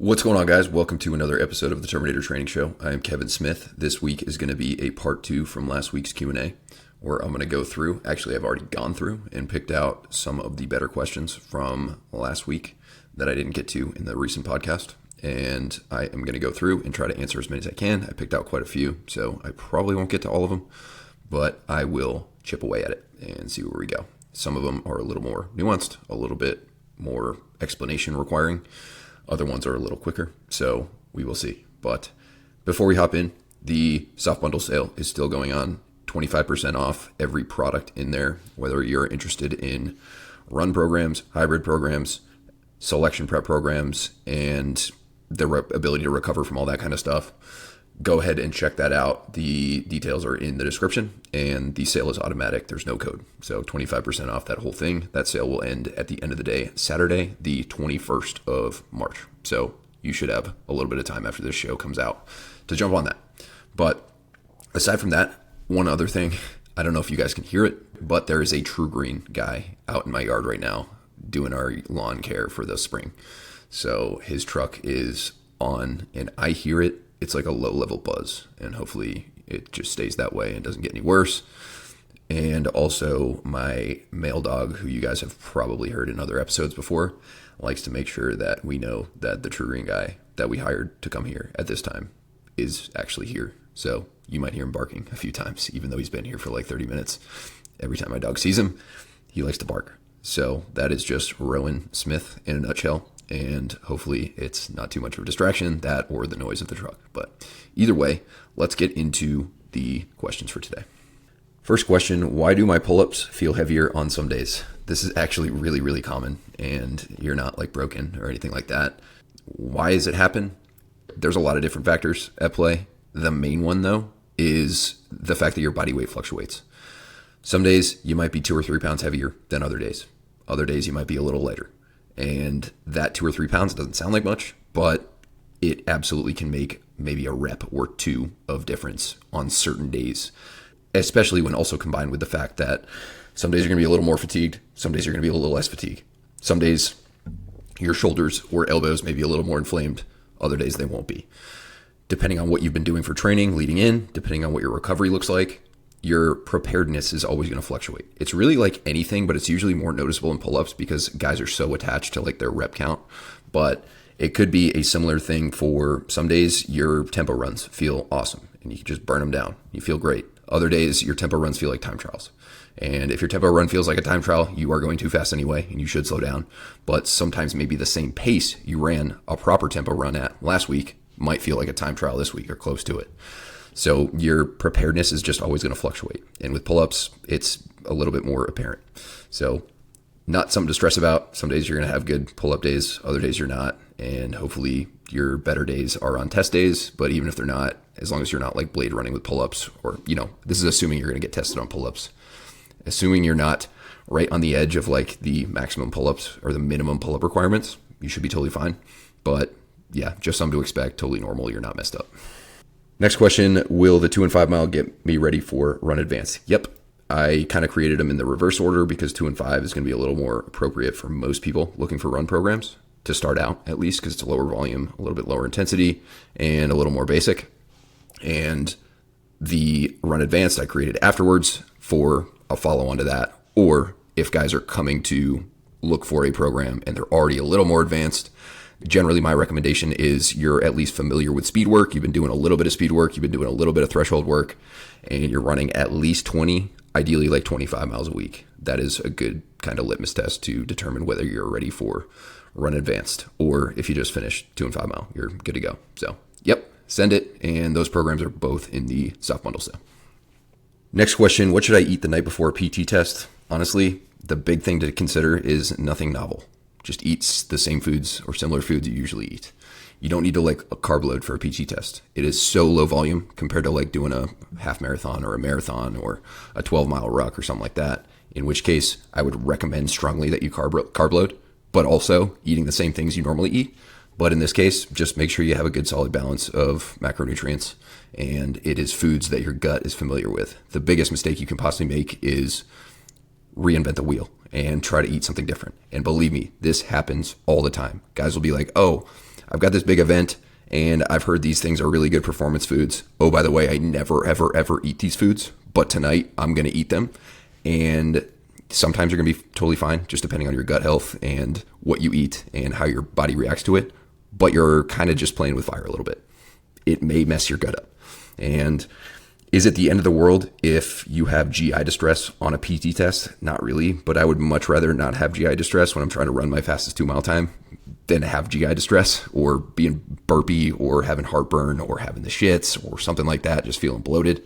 What's going on, guys? Welcome to another episode of the Terminator Training Show. I am Kevin Smith. This week is going to be a part 2 from last week's Q&A, where I'm going to go through, actually I've already gone through and picked out some of the better questions from last week that I didn't get to in the recent podcast. And I am going to go through and try to answer as many as I can. I picked out quite a few, so I probably won't get to all of them, but I will chip away at it and see where we go. Some of them are a little more nuanced, a little bit more explanation requiring. Other ones are a little quicker, so we will see. But before we hop in, the soft bundle sale is still going on. 25% off every product in there, whether you're interested in run programs, hybrid programs, selection prep programs, and the ability to recover from all that kind of stuff. Go ahead and check that out. The details are in the description, and the sale is automatic. There's no code. So 25% off that whole thing. That sale will end at the end of the day, Saturday, the 21st of March. So you should have a little bit of time after this show comes out to jump on that. But aside from that, one other thing, I don't know if you guys can hear it, but there is a True Green guy out in my yard right now doing our lawn care for the spring. So his truck is on, and I hear it. It's like a low-level buzz, and hopefully it just stays that way and doesn't get any worse. And also my male dog, who you guys have probably heard in other episodes before, likes to make sure that we know that the True Green guy that we hired to come here at this time is actually here. So you might hear him barking a few times, even though he's been here for like 30 minutes. Every time my dog sees him, he likes to bark. So that is just Rowan Smith in a nutshell. And hopefully it's not too much of a distraction, that or the noise of the truck. But either way, let's get into the questions for today. First question, why do my pull-ups feel heavier on some days? This is actually really, really common, and you're not like broken or anything like that. Why does it happen? There's a lot of different factors at play. The main one, though, is the fact that your body weight fluctuates. Some days you might be 2 or 3 pounds heavier than other days. Other days you might be a little lighter. And that 2 or 3 pounds doesn't sound like much, but it absolutely can make maybe a rep or two of difference on certain days, especially when also combined with the fact that some days you're going to be a little more fatigued. Some days you're going to be a little less fatigued. Some days your shoulders or elbows may be a little more inflamed. Other days they won't be. Depending on what you've been doing for training leading in, depending on what your recovery looks like, your preparedness is always going to fluctuate. It's really like anything, but it's usually more noticeable in pull-ups because guys are so attached to like their rep count. But it could be a similar thing for some days your tempo runs feel awesome and you can just burn them down. You feel great. Other days your tempo runs feel like time trials. And if your tempo run feels like a time trial, you are going too fast anyway and you should slow down. But sometimes maybe the same pace you ran a proper tempo run at last week might feel like a time trial this week or close to it. So your preparedness is just always going to fluctuate. And with pull-ups, it's a little bit more apparent. So not something to stress about. Some days you're going to have good pull-up days. Other days you're not. And hopefully your better days are on test days. But even if they're not, as long as you're not like blade running with pull-ups or, this is assuming you're going to get tested on pull-ups. Assuming you're not right on the edge of like the maximum pull-ups or the minimum pull-up requirements, you should be totally fine. But yeah, just something to expect. Totally normal. You're not messed up. Next question, will the 2 and 5 mile get me ready for Run Advanced? Yep. I kind of created them in the reverse order because 2 and 5 is going to be a little more appropriate for most people looking for run programs to start out, at least because it's a lower volume, a little bit lower intensity, and a little more basic. And the Run Advanced I created afterwards for a follow-on to that, or if guys are coming to look for a program and they're already a little more advanced. Generally, my recommendation is you're at least familiar with speed work. You've been doing a little bit of speed work. You've been doing a little bit of threshold work, and you're running at least 20, ideally like 25 miles a week. That is a good kind of litmus test to determine whether you're ready for Run Advanced, or if you just finished 2 and 5 mile, you're good to go. So, yep, send it. And those programs are both in the soft bundle sale. Next question, what should I eat the night before a PT test? Honestly, the big thing to consider is nothing novel. Just eat the same foods or similar foods you usually eat. You don't need to like a carb load for a PT test. It is so low volume compared to like doing a half marathon or a marathon or a 12-mile ruck or something like that. In which case, I would recommend strongly that you carb load, but also eating the same things you normally eat. But in this case, just make sure you have a good solid balance of macronutrients, and it is foods that your gut is familiar with. The biggest mistake you can possibly make is reinvent the wheel and try to eat something different. And believe me, this happens all the time. Guys will be like, oh, I've got this big event and I've heard these things are really good performance foods. Oh, by the way, I never, ever, ever eat these foods, but tonight I'm going to eat them. And sometimes you're going to be totally fine, just depending on your gut health and what you eat and how your body reacts to it. But you're kind of just playing with fire a little bit. It may mess your gut up. And is it the end of the world if you have GI distress on a PT test? Not really, but I would much rather not have GI distress when I'm trying to run my fastest 2-mile time than have GI distress or being burpy or having heartburn or having the shits or something like that, just feeling bloated.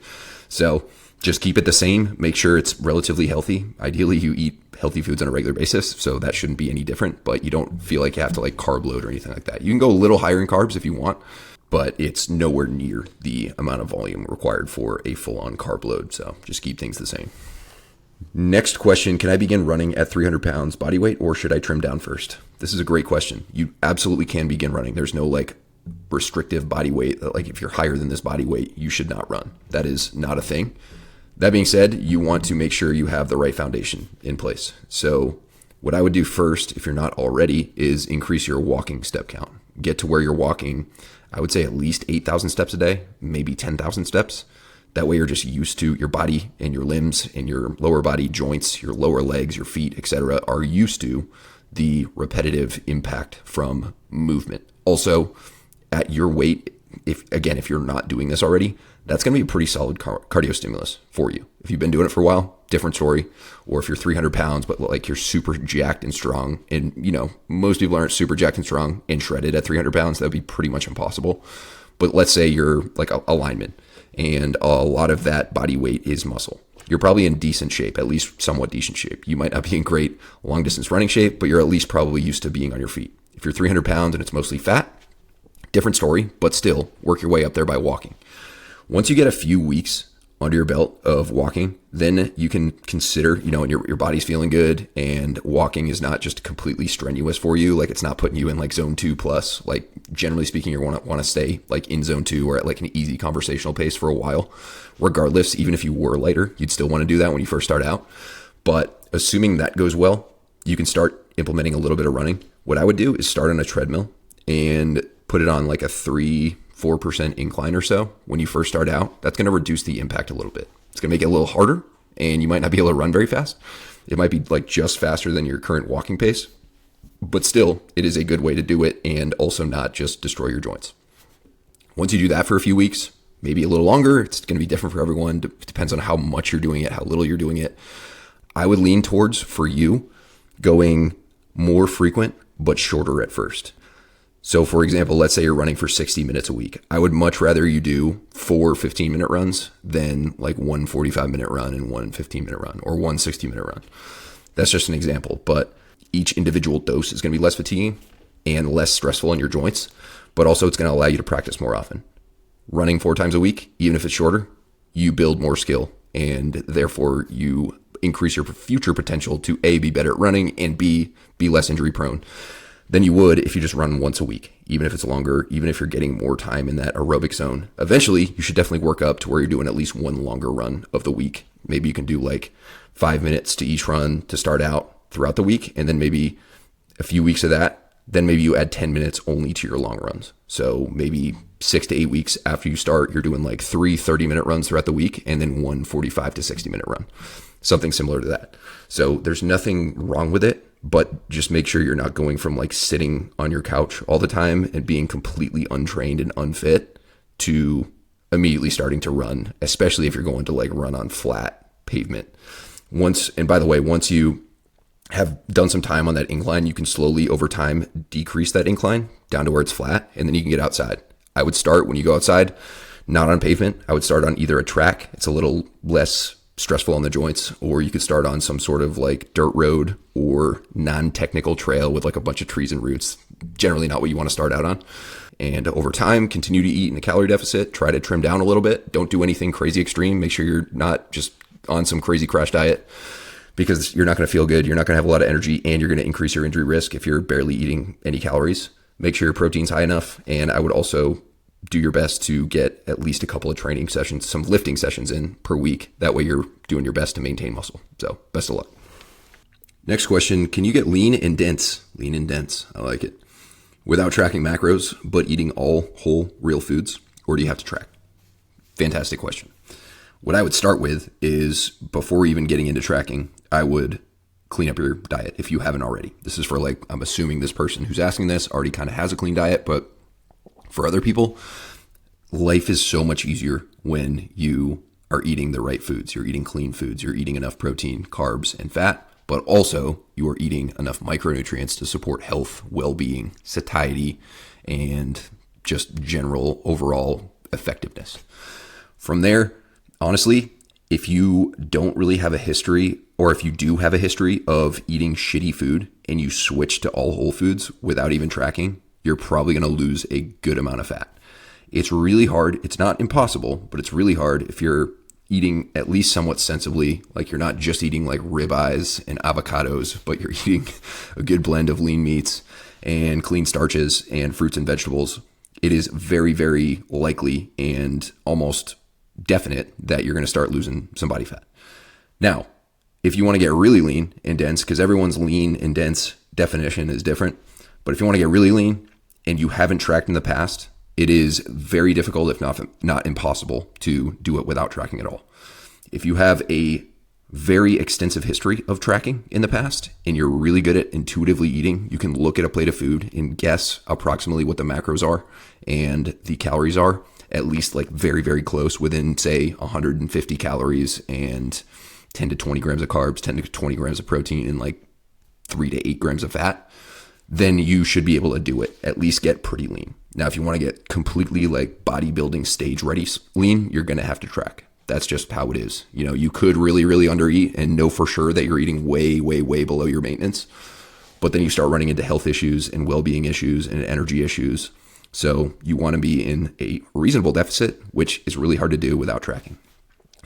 So just keep it the same. Make sure it's relatively healthy. Ideally, you eat healthy foods on a regular basis, so that shouldn't be any different, but you don't feel like you have to like carb load or anything like that. You can go a little higher in carbs if you want, but it's nowhere near the amount of volume required for a full-on carb load. So just keep things the same. Next question, can I begin running at 300 pounds body weight or should I trim down first? This is a great question. You absolutely can begin running. There's no like restrictive body weight. Like if you're higher than this body weight, you should not run. That is not a thing. That being said, you want to make sure you have the right foundation in place. So what I would do first, if you're not already, is increase your walking step count. Get to where you're walking, I would say at least 8,000 steps a day, maybe 10,000 steps. That way you're just used to your body and your limbs and your lower body joints, your lower legs, your feet, etc. are used to the repetitive impact from movement. Also, at your weight, if you're not doing this already, that's going to be a pretty solid cardio stimulus for you. If you've been doing it for a while, different story. Or if you're 300 pounds, but like you're super jacked and strong, and most people aren't super jacked and strong and shredded at 300 pounds, that would be pretty much impossible. But let's say you're like a lineman and a lot of that body weight is muscle. You're probably in decent shape, at least somewhat decent shape. You might not be in great long distance running shape, but you're at least probably used to being on your feet. If you're 300 pounds and it's mostly fat, different story, but still work your way up there by walking. Once you get a few weeks under your belt of walking, then you can consider, and your body's feeling good and walking is not just completely strenuous for you. Like it's not putting you in like zone 2 plus, like generally speaking, you want to stay like in zone 2 or at like an easy conversational pace for a while. Regardless, even if you were lighter, you'd still want to do that when you first start out. But assuming that goes well, you can start implementing a little bit of running. What I would do is start on a treadmill and put it on like a 3-4% incline or so when you first start out. That's going to reduce the impact a little bit. It's going to make it a little harder and you might not be able to run very fast. It might be like just faster than your current walking pace, but still it is a good way to do it and also not just destroy your joints. Once you do that for a few weeks, maybe a little longer, it's going to be different for everyone. It depends on how much you're doing it, how little you're doing it. I would lean towards, for you, going more frequent but shorter at first. So for example, let's say you're running for 60 minutes a week. I would much rather you do 4 15-minute runs than like one 45-minute run and one 15-minute run or one 60-minute run. That's just an example, but each individual dose is going to be less fatiguing and less stressful on your joints, but also it's going to allow you to practice more often. Running 4 times a week, even if it's shorter, you build more skill and therefore you increase your future potential to A, be better at running and B, be less injury prone than you would if you just run once a week, even if it's longer, even if you're getting more time in that aerobic zone. Eventually, you should definitely work up to where you're doing at least one longer run of the week. Maybe you can do like 5 minutes to each run to start out throughout the week, and then maybe a few weeks of that, then maybe you add 10 minutes only to your long runs. So maybe 6 to 8 weeks after you start, you're doing like 3 30-minute runs throughout the week, and then one 45 to 60-minute run, something similar to that. So there's nothing wrong with it, but just make sure you're not going from like sitting on your couch all the time and being completely untrained and unfit to immediately starting to run, especially if you're going to like run on flat pavement. Once you have done some time on that incline, you can slowly over time decrease that incline down to where it's flat, and then you can get outside. I would start when you go outside, not on pavement. I would start on either a track. It's a little less stressful on the joints, or you could start on some sort of like dirt road or non-technical trail with like a bunch of trees and roots. Generally not what you want to start out on. And over time, continue to eat in a calorie deficit, try to trim down a little bit. Don't do anything crazy extreme. Make sure you're not just on some crazy crash diet, because you're not going to feel good. You're not going to have a lot of energy, and you're going to increase your injury risk if you're barely eating any calories. Make sure your protein's high enough. And I would also do your best to get at least a couple of training sessions, some lifting sessions in per week. That way you're doing your best to maintain muscle. So best of luck. Next question, can you get lean and dense? Lean and dense, I like it. without tracking macros, but eating all whole real foods, or do you have to track? Fantastic question. What I would start with is, before even getting into tracking, I would clean up your diet if you haven't already. This is for, like, I'm assuming this person who's asking this already kind of has a clean diet, but for other people, life is so much easier when you are eating the right foods. You're eating clean foods. You're eating enough protein, carbs, and fat, but also you are eating enough micronutrients to support health, well-being, satiety, and just general overall effectiveness. From there, honestly, if you don't really have a history, or if you do have a history of eating shitty food and you switch to all whole foods without even tracking, you're probably going to lose a good amount of fat. It's really hard. It's not impossible, but it's really hard if you're eating at least somewhat sensibly, like you're not just eating like ribeyes and avocados, but you're eating a good blend of lean meats and clean starches and fruits and vegetables. It is very, very likely and almost definite that you're going to start losing some body fat. Now, if you want to get really lean and dense, because everyone's lean and dense definition is different, but if you want to get really lean and you haven't tracked in the past, it is very difficult, if not impossible, to do it without tracking at all. If you have a very extensive history of tracking in the past and you're really good at intuitively eating, you can look at a plate of food and guess approximately what the macros are and the calories are, at least like very, very close, within, say, 150 calories and 10 to 20 grams of carbs, 10 to 20 grams of protein, and like 3 to 8 grams of fat, then you should be able to do it, at least get pretty lean. Now, if you want to get completely like bodybuilding stage ready lean, you're going to have to track. That's just how it is. You know, you could really, really undereat and know for sure that you're eating way, way, way below your maintenance. But then you start running into health issues and well-being issues and energy issues. So you want to be in a reasonable deficit, which is really hard to do without tracking.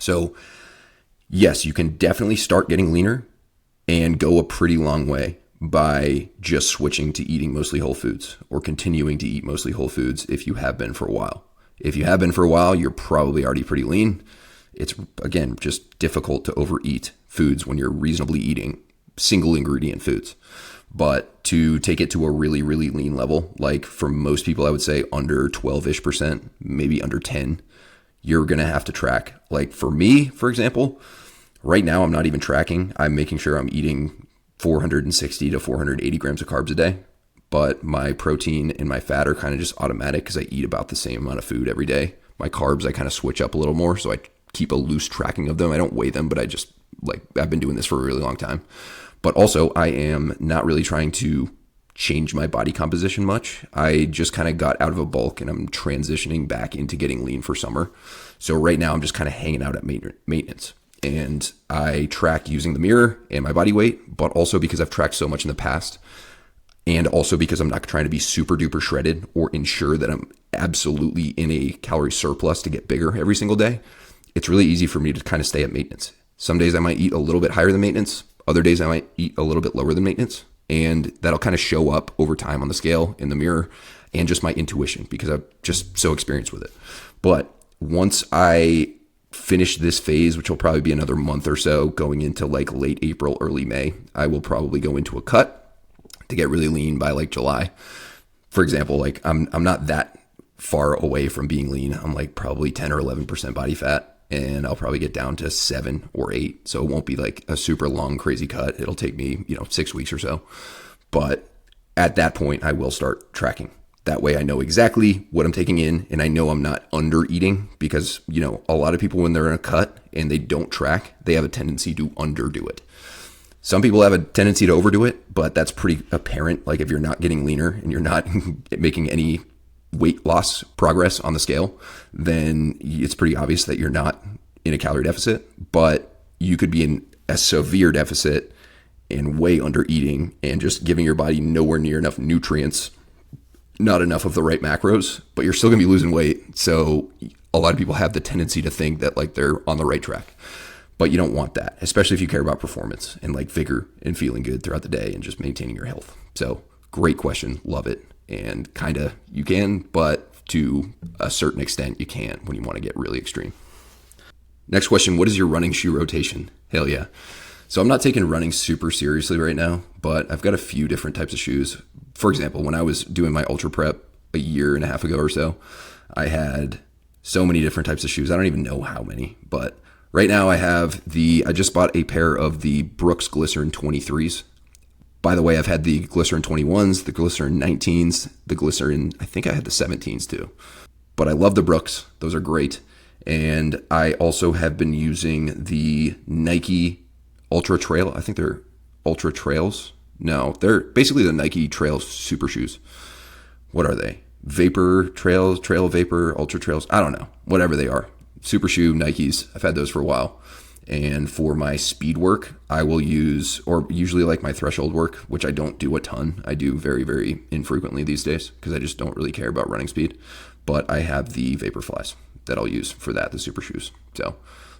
So yes, you can definitely start getting leaner and go a pretty long way by just switching to eating mostly whole foods, or continuing to eat mostly whole foods if you have been for a while. If you have been for a while, you're probably already pretty lean. It's, again, just difficult to overeat foods when you're reasonably eating single ingredient foods. But to take it to a really, really lean level, like for most people, I would say under 12-ish%, maybe under 10, you're going to have to track. Like for me, for example, right now I'm not even tracking. I'm making sure I'm eating 460 to 480 grams of carbs a day, but my protein and my fat are kind of just automatic because I eat about the same amount of food every day. My carbs, I kind of switch up a little more, so I keep a loose tracking of them. I don't weigh them, but I just, like, I've been doing this for a really long time. But also, I am not really trying to change my body composition much. I just kind of got out of a bulk and I'm transitioning back into getting lean for summer. So right now I'm just kind of hanging out at maintenance. And I track using the mirror and my body weight, but also because I've tracked so much in the past, and also because I'm not trying to be super duper shredded or ensure that I'm absolutely in a calorie surplus to get bigger every single day, it's really easy for me to kind of stay at maintenance. Some days I might eat a little bit higher than maintenance. Other days I might eat a little bit lower than maintenance. And that'll kind of show up over time on the scale, in the mirror, and just my intuition, because I'm just so experienced with it. But once I finish this phase, which will probably be another month or so, going into like late April, early May, I will probably go into a cut to get really lean by like July. For example, like I'm not that far away from being lean. I'm like probably 10 or 11% body fat, and I'll probably get down to 7 or 8. So it won't be like a super long, crazy cut. It'll take me, 6 weeks or so. But at that point, I will start tracking. That way I know exactly what I'm taking in, and I know I'm not under eating, because, a lot of people, when they're in a cut and they don't track, they have a tendency to underdo it. Some people have a tendency to overdo it, but that's pretty apparent. Like if you're not getting leaner and you're not making any weight loss progress on the scale, then it's pretty obvious that you're not in a calorie deficit. But you could be in a severe deficit and way under eating and just giving your body nowhere near enough nutrients, not enough of the right macros, but you're still going to be losing weight. So a lot of people have the tendency to think that like they're on the right track, but you don't want that, especially if you care about performance and like vigor and feeling good throughout the day and just maintaining your health. So great question. Love it. And kind of you can, but to a certain extent you can when you want to get really extreme. Next question. What is your running shoe rotation? Hell yeah. So I'm not taking running super seriously right now, but I've got a few different types of shoes. for example, when I was doing my ultra prep a year and a half ago or so, I had so many different types of shoes. I don't even know how many, but right now I just bought a pair of the Brooks Glycerin 23s. By the way, I've had the Glycerin 21s, the Glycerin 19s, the Glycerin, I think I had the 17s too. But I love the Brooks. Those are great. And I also have been using the Nike Ultra Trail. I think they're Ultra Trails. No, they're basically the Nike Trail super shoes. What are they? Vapor Trails, Trail Vapor, Ultra Trails. I don't know. Whatever they are. Super shoe Nikes. I've had those for a while. And for my speed work, I will use, or usually like my threshold work, which I don't do a ton. I do very, very infrequently these days because I just don't really care about running speed. But I have the Vaporflies that I'll use for that, the super shoes. So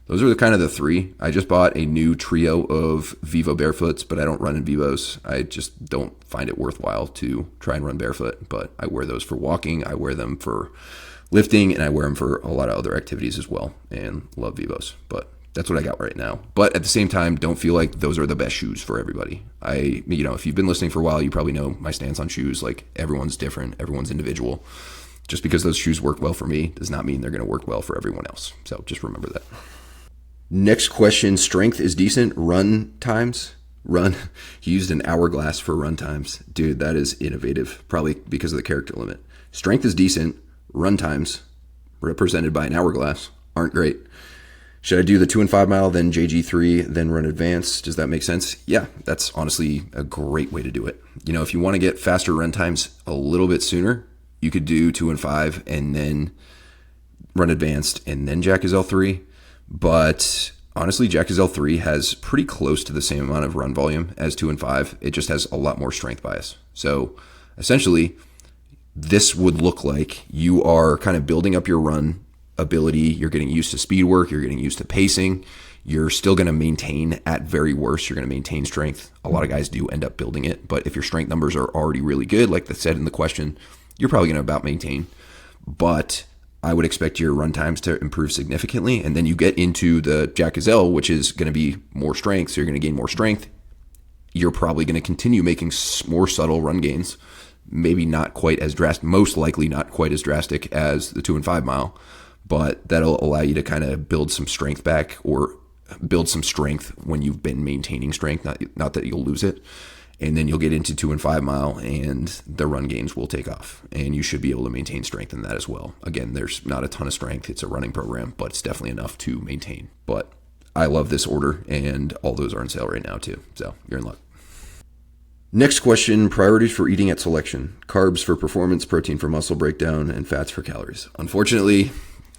those are kind of the three. I just bought a new trio of Vivo Barefoots, but I don't run in Vivos. I just don't find it worthwhile to try and run barefoot. But I wear those for walking. I wear them for lifting, and I wear them for a lot of other activities as well, and love Vivos. But that's what I got right now. But at the same time, don't feel like those are the best shoes for everybody. If you've been listening for a while, you probably know my stance on shoes. Like, everyone's different, everyone's individual. Just because those shoes work well for me does not mean they're going to work well for everyone else. So just remember that. Next question, strength is decent. Run times? He used an hourglass for run times. Dude, that is innovative, probably because of the character limit. Strength is decent. Run times, represented by an hourglass, aren't great. Should I do the 2 and 5 mile, then JG3, then Run Advanced? Does that make sense? Yeah, that's honestly a great way to do it. If you want to get faster run times a little bit sooner, you could do 2 and 5 and then Run Advanced and then Jack Gazelle 3. But honestly, Jack Gazelle 3 has pretty close to the same amount of run volume as 2 and 5. It just has a lot more strength bias. So essentially, this would look like you are kind of building up your run ability. You're getting used to speed work. You're getting used to pacing. You're still going to maintain, at very worst, you're going to maintain strength. A lot of guys do end up building it. But if your strength numbers are already really good, like they said in the question, you're probably going to about maintain. But I would expect your run times to improve significantly. And then you get into the Jack Gazelle, which is going to be more strength. So you're going to gain more strength. You're probably going to continue making more subtle run gains. Maybe not quite as drastic, most likely not quite as drastic as the 2 and 5 mile, but that'll allow you to kind of build some strength back, or build some strength when you've been maintaining strength, not that you'll lose it. And then you'll get into 2 and 5 mile and the run gains will take off, and you should be able to maintain strength in that as well. Again, there's not a ton of strength. It's a running program, but it's definitely enough to maintain. But I love this order, and all those are on sale right now too. So you're in luck. Next question, priorities for eating at selection. Carbs for performance, protein for muscle breakdown, and fats for calories. Unfortunately,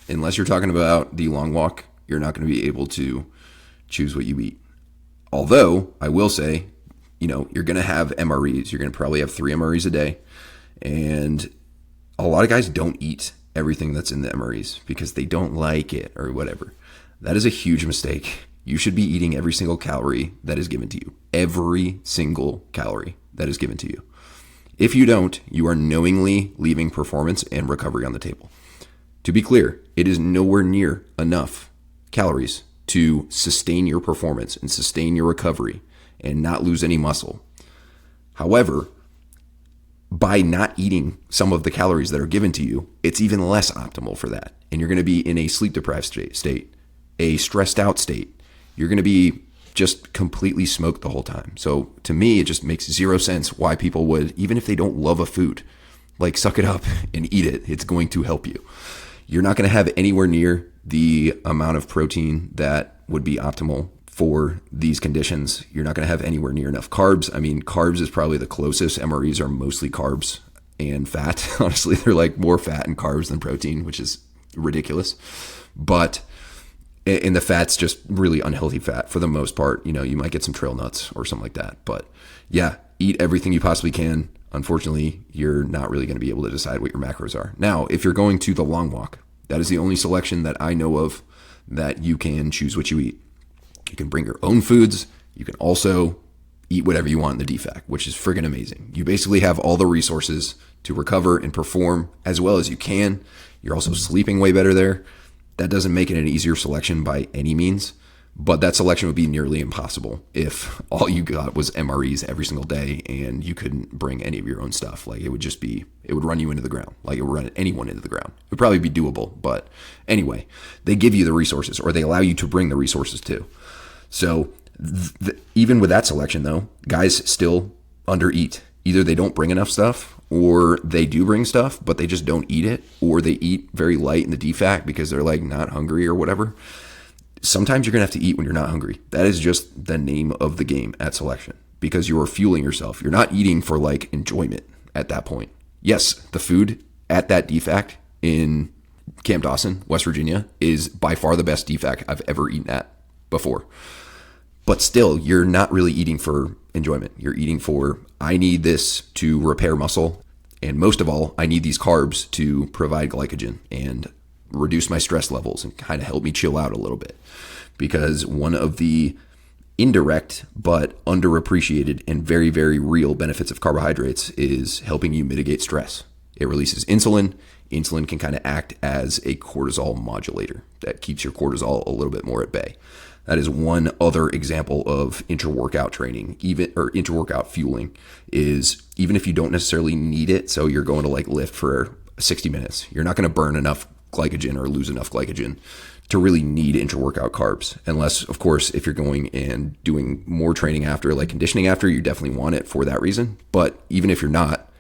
unless you're talking about the long walk, you're not going to be able to choose what you eat. Although, I will say, you're going to have MREs. You're going to probably have 3 MREs a day. And a lot of guys don't eat everything that's in the MREs because they don't like it or whatever. That is a huge mistake. You should be eating every single calorie that is given to you. Every single calorie that is given to you. If you don't, you are knowingly leaving performance and recovery on the table. To be clear, it is nowhere near enough calories to sustain your performance and sustain your recovery and not lose any muscle. However, by not eating some of the calories that are given to you, it's even less optimal for that. And you're going to be in a sleep deprived state, a stressed out state. You're going to be just completely smoked the whole time. So to me, it just makes zero sense why people would, even if they don't love a food, like suck it up and eat it. It's going to help you. You're not going to have anywhere near the amount of protein that would be optimal for these conditions. You're not going to have anywhere near enough carbs. I mean, carbs is probably the closest. MREs are mostly carbs and fat. Honestly, they're like more fat and carbs than protein, which is ridiculous. But and the fat's just really unhealthy fat for the most part. You might get some trail nuts or something like that. But yeah, eat everything you possibly can. Unfortunately, you're not really going to be able to decide what your macros are. Now, if you're going to the long walk, that is the only selection that I know of that you can choose what you eat. You can bring your own foods. You can also eat whatever you want in the DFAC, which is friggin' amazing. You basically have all the resources to recover and perform as well as you can. You're also sleeping way better there. That doesn't make it an easier selection by any means, But that selection would be nearly impossible if all you got was MREs every single day and you couldn't bring any of your own stuff. Like it would run you into the ground. Like it would run anyone into the ground. It would probably be doable. But anyway, they give you the resources, or they allow you to bring the resources too. So even with that selection though, guys still undereat. Either they don't bring enough stuff, or they do bring stuff, but they just don't eat it, or they eat very light in the DFAC because they're like not hungry or whatever. Sometimes you're going to have to eat when you're not hungry. That is just the name of the game at selection, because you are fueling yourself. You're not eating for like enjoyment at that point. Yes, the food at that DFAC in Camp Dawson, West Virginia, is by far the best DFAC I've ever eaten at before. But still, you're not really eating for enjoyment. You're eating for, I need this to repair muscle. And most of all, I need these carbs to provide glycogen and reduce my stress levels and kind of help me chill out a little bit. Because one of the indirect but underappreciated and very, very real benefits of carbohydrates is helping you mitigate stress. It releases insulin. Insulin can kind of act as a cortisol modulator that keeps your cortisol a little bit more at bay. That is one other example of inter-workout training, or inter-workout fueling, is even if you don't necessarily need it, so you're going to like lift for 60 minutes, you're not going to burn enough glycogen or lose enough glycogen to really need inter-workout carbs. Unless, of course, if you're going and doing more training after, like conditioning after, you definitely want it for that reason. But even if you're not,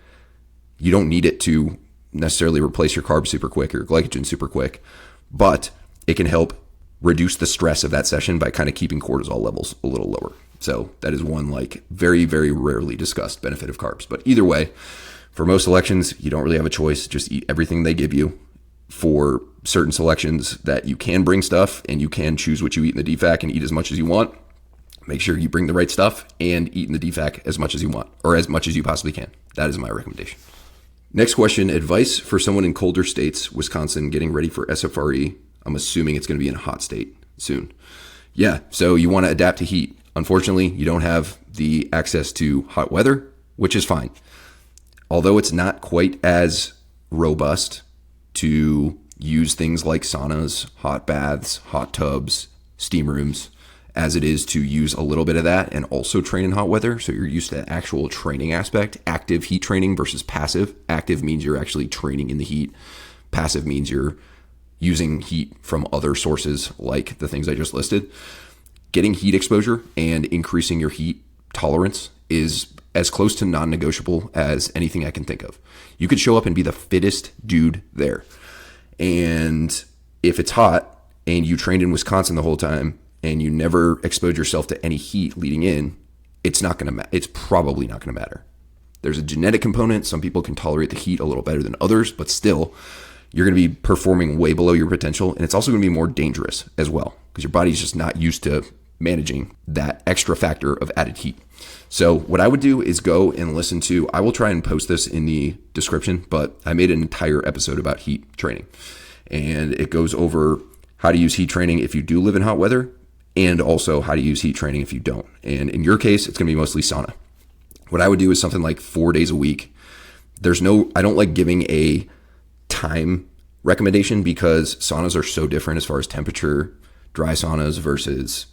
you don't need it to necessarily replace your carbs super quick or glycogen super quick, but it can help reduce the stress of that session by kind of keeping cortisol levels a little lower. So that is one like very, very rarely discussed benefit of carbs. But either way, for most selections, you don't really have a choice. Just eat everything they give you. For certain selections that you can bring stuff and you can choose what you eat in the DFAC and eat as much as you want, make sure you bring the right stuff and eat in the DFAC as much as you want, or as much as you possibly can. That is my recommendation. Next question, advice for someone in colder states, Wisconsin, getting ready for SFRE. I'm assuming it's going to be in a hot state soon. Yeah, so you want to adapt to heat. Unfortunately, you don't have the access to hot weather, which is fine. Although it's not quite as robust to use things like saunas, hot baths, hot tubs, steam rooms, as it is to use a little bit of that and also train in hot weather. So you're used to the actual training aspect, active heat training versus passive. Active means you're actually training in the heat. Passive means you're using heat from other sources like the things I just listed. Getting heat exposure and increasing your heat tolerance is as close to non-negotiable as anything I can think of. You could show up and be the fittest dude there. And if it's hot and you trained in Wisconsin the whole time and you never exposed yourself to any heat leading in, it's probably not going to matter. There's a genetic component. Some people can tolerate the heat a little better than others, but still, you're going to be performing way below your potential. And it's also going to be more dangerous as well because your body's just not used to managing that extra factor of added heat. So what I would do is go and listen to, I will try and post this in the description, but I made an entire episode about heat training. And it goes over how to use heat training if you do live in hot weather, and also how to use heat training if you don't. And in your case, it's going to be mostly sauna. What I would do is something like 4 days a week. I don't like giving a time recommendation because saunas are so different as far as temperature, dry saunas versus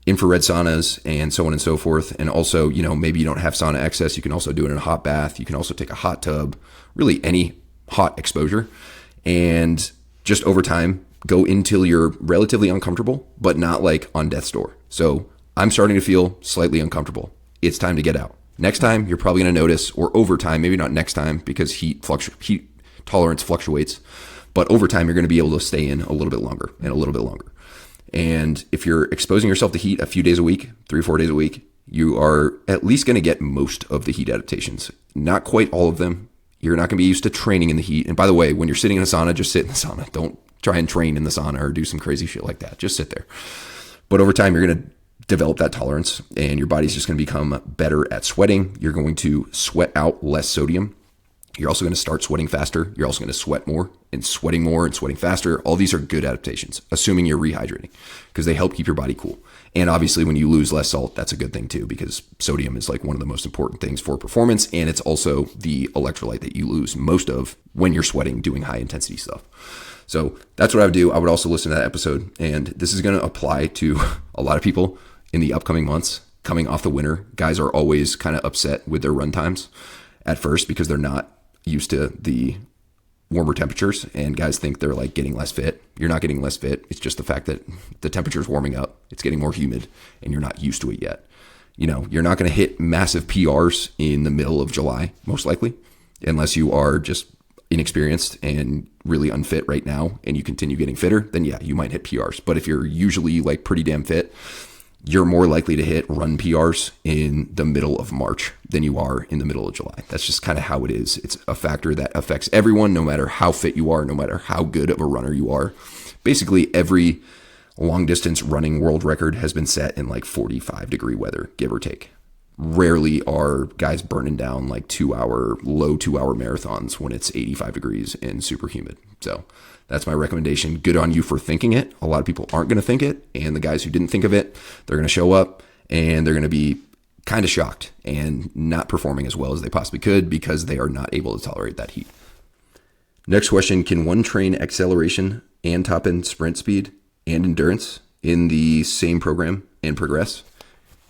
infrared saunas and so on and so forth. And also, maybe you don't have sauna access. You can also do it in a hot bath. You can also take a hot tub, really any hot exposure. And just over time, go until you're relatively uncomfortable, but not like on death's door. So I'm starting to feel slightly uncomfortable. It's time to get out. Next time, you're probably going to notice, or over time, maybe not next time because heat tolerance fluctuates, but over time, you're going to be able to stay in a little bit longer and a little bit longer. And if you're exposing yourself to heat a few days a week, 3 or 4 days a week, you are at least going to get most of the heat adaptations. Not quite all of them. You're not going to be used to training in the heat. And by the way, when you're sitting in a sauna, just sit in the sauna. Don't try and train in the sauna or do some crazy shit like that. Just sit there. But over time, you're going to develop that tolerance and your body's just going to become better at sweating. You're going to sweat out less sodium. You're also going to start sweating faster. You're also going to sweat more and sweating faster. All these are good adaptations, assuming you're rehydrating, because they help keep your body cool. And obviously when you lose less salt, that's a good thing too, because sodium is like one of the most important things for performance. And it's also the electrolyte that you lose most of when you're sweating, doing high intensity stuff. So that's what I would do. I would also listen to that episode. And this is going to apply to a lot of people in the upcoming months coming off the winter. Guys are always kind of upset with their run times at first because they're not used to the warmer temperatures, and guys think they're like getting less fit. You're not getting less fit. It's just the fact that the temperature is warming up. It's getting more humid and you're not used to it yet. You know, you're not going to hit massive PRs in the middle of July, most likely, unless you are just inexperienced and really unfit right now and you continue getting fitter, then yeah, you might hit PRs. But if you're usually like pretty damn fit, you're more likely to hit run PRs in the middle of March than you are in the middle of July. That's just kind of how it is. It's a factor that affects everyone, no matter how fit you are, no matter how good of a runner you are. Basically, every long distance running world record has been set in like 45-degree weather, give or take. Rarely are guys burning down like low 2 hour marathons when it's 85 degrees and super humid. So that's my recommendation. Good on you for thinking it. A lot of people aren't going to think it. And the guys who didn't think of it, they're going to show up and they're going to be kind of shocked and not performing as well as they possibly could because they are not able to tolerate that heat. Next question, can one train acceleration and top end sprint speed and endurance in the same program and progress?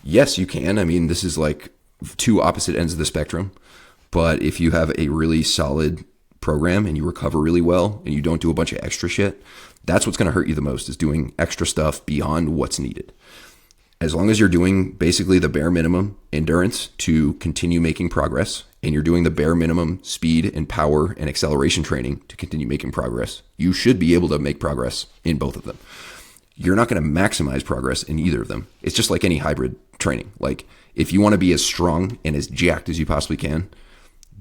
Yes, you can. I mean, this is like two opposite ends of the spectrum. But if you have a really solid program and you recover really well and you don't do a bunch of extra shit, that's what's going to hurt you the most, is doing extra stuff beyond what's needed. As long as you're doing basically the bare minimum endurance to continue making progress, and you're doing the bare minimum speed and power and acceleration training to continue making progress, you should be able to make progress in both of them. You're not going to maximize progress in either of them. It's just like any hybrid training. Like if you want to be as strong and as jacked as you possibly can,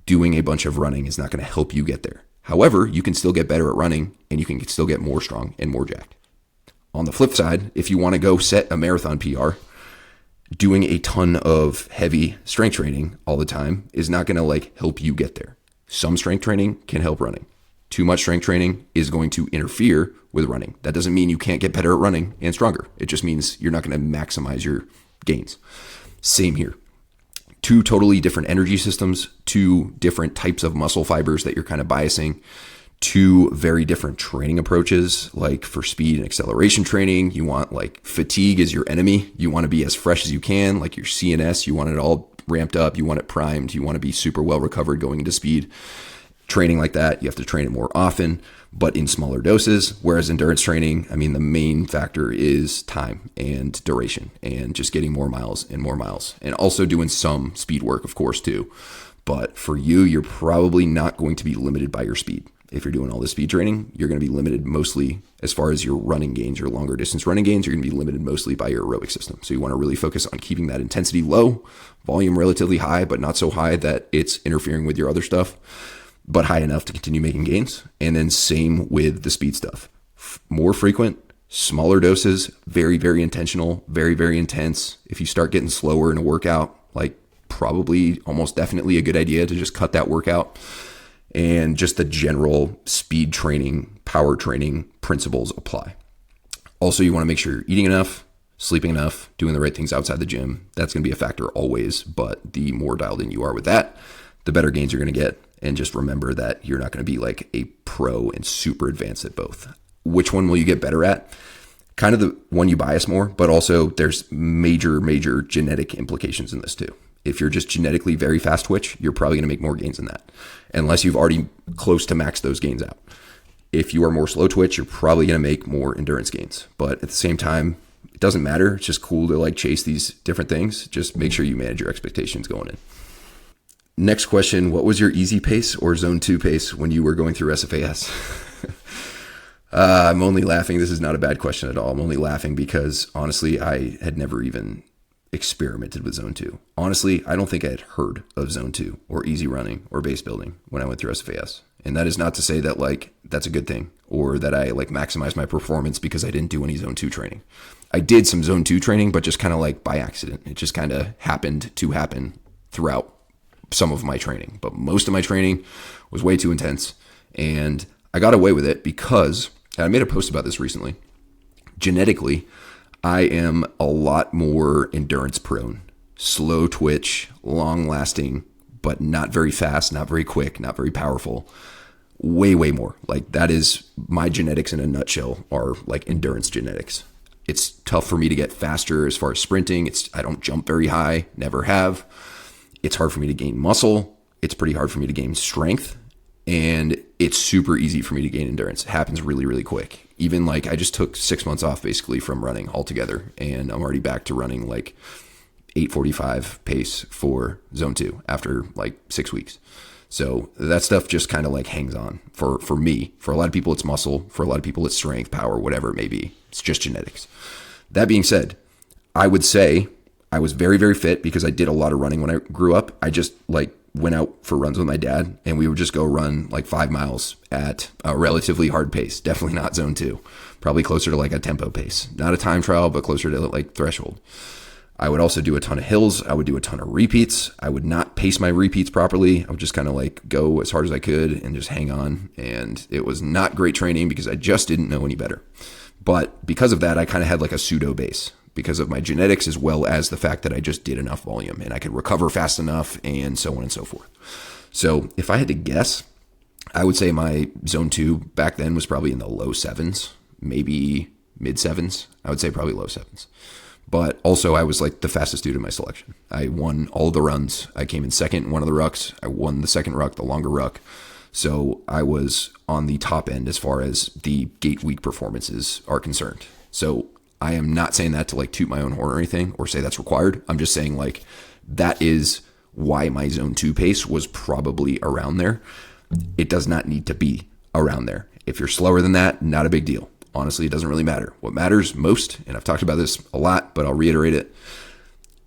doing a bunch of running is not going to help you get there. However, you can still get better at running and you can still get more strong and more jacked. On the flip side, if you want to go set a marathon PR, doing a ton of heavy strength training all the time is not going to like help you get there. Some strength training can help running. Too much strength training is going to interfere with running. That doesn't mean you can't get better at running and stronger. It just means you're not going to maximize your gains. Same here. Two totally different energy systems, two different types of muscle fibers that you're kind of biasing, two very different training approaches. Like for speed and acceleration training, you want like fatigue is your enemy. You want to be as fresh as you can, like your CNS, you want it all ramped up, you want it primed, you want to be super well recovered going into speed. Training like that, you have to train it more often, but in smaller doses. Whereas endurance training, I mean, the main factor is time and duration and just getting more miles and also doing some speed work, of course, too. But for you, you're probably not going to be limited by your speed. If you're doing all this speed training, you're going to be limited mostly as far as your running gains, your longer distance running gains, you're going to be limited mostly by your aerobic system. So you want to really focus on keeping that intensity low, volume relatively high, but not so high that it's interfering with your other stuff, but high enough to continue making gains. And then same with the speed stuff. More frequent, smaller doses, very, very intentional, very, very intense. If you start getting slower in a workout, like probably almost definitely a good idea to just cut that workout. And just the general speed training, power training principles apply. Also, you want to make sure you're eating enough, sleeping enough, doing the right things outside the gym. That's going to be a factor always, but the more dialed in you are with that, the better gains you're going to get. And just remember that you're not going to be like a pro and super advanced at both. Which one will you get better at? Kind of the one you bias more, but also there's major, major genetic implications in this too. If you're just genetically very fast twitch, you're probably going to make more gains than that, unless you've already close to max those gains out. If you are more slow twitch, you're probably going to make more endurance gains. But at the same time, it doesn't matter. It's just cool to like chase these different things. Just make sure you manage your expectations going in. Next question, what was your easy pace or zone 2 pace when you were going through SFAS? I'm only laughing. This is not a bad question at all. I'm only laughing because honestly, I had never even experimented with zone 2. Honestly, I don't think I had heard of zone 2 or easy running or base building when I went through SFAS. And that is not to say that like that's a good thing or that I like maximized my performance because I didn't do any zone 2 training. I did some zone 2 training, but just kind of like by accident. It just kind of happened to happen throughout some of my training, but most of my training was way too intense. And I got away with it because, and I made a post about this recently, genetically, I am a lot more endurance prone, slow twitch, long lasting, but not very fast, not very quick, not very powerful. Way, way more. Like that is my genetics in a nutshell, are like endurance genetics. It's tough for me to get faster as far as sprinting. I don't jump very high, never have. It's hard for me to gain muscle. It's pretty hard for me to gain strength. And it's super easy for me to gain endurance. It happens really, really quick. Even like I just took 6 months off basically from running altogether, and I'm already back to running like 8:45 pace for zone 2 after like 6 weeks. So that stuff just kind of like hangs on for me. For a lot of people, it's muscle. For a lot of people, it's strength, power, whatever it may be. It's just genetics. That being said, I would say I was very, very fit because I did a lot of running when I grew up. I just like went out for runs with my dad, and we would just go run like 5 miles at a relatively hard pace. Definitely not zone 2. Probably closer to like a tempo pace. Not a time trial, but closer to like threshold. I would also do a ton of hills. I would do a ton of repeats. I would not pace my repeats properly. I would just kind of like go as hard as I could and just hang on. And it was not great training because I just didn't know any better. But because of that, I kind of had like a pseudo base because of my genetics, as well as the fact that I just did enough volume and I could recover fast enough, and so on and so forth. So if I had to guess, I would say my zone 2 back then was probably in the low 7s, maybe mid 7s. I would say probably low 7s. But also I was like the fastest dude in my selection. I won all the runs. I came in second in one of the rucks. I won the second ruck, the longer ruck. So I was on the top end as far as the gate week performances are concerned. So I am not saying that to like toot my own horn or anything or say that's required. I'm just saying like that is why my zone 2 pace was probably around there. It does not need to be around there. If you're slower than that, not a big deal. Honestly, it doesn't really matter. What matters most, and I've talked about this a lot, but I'll reiterate it,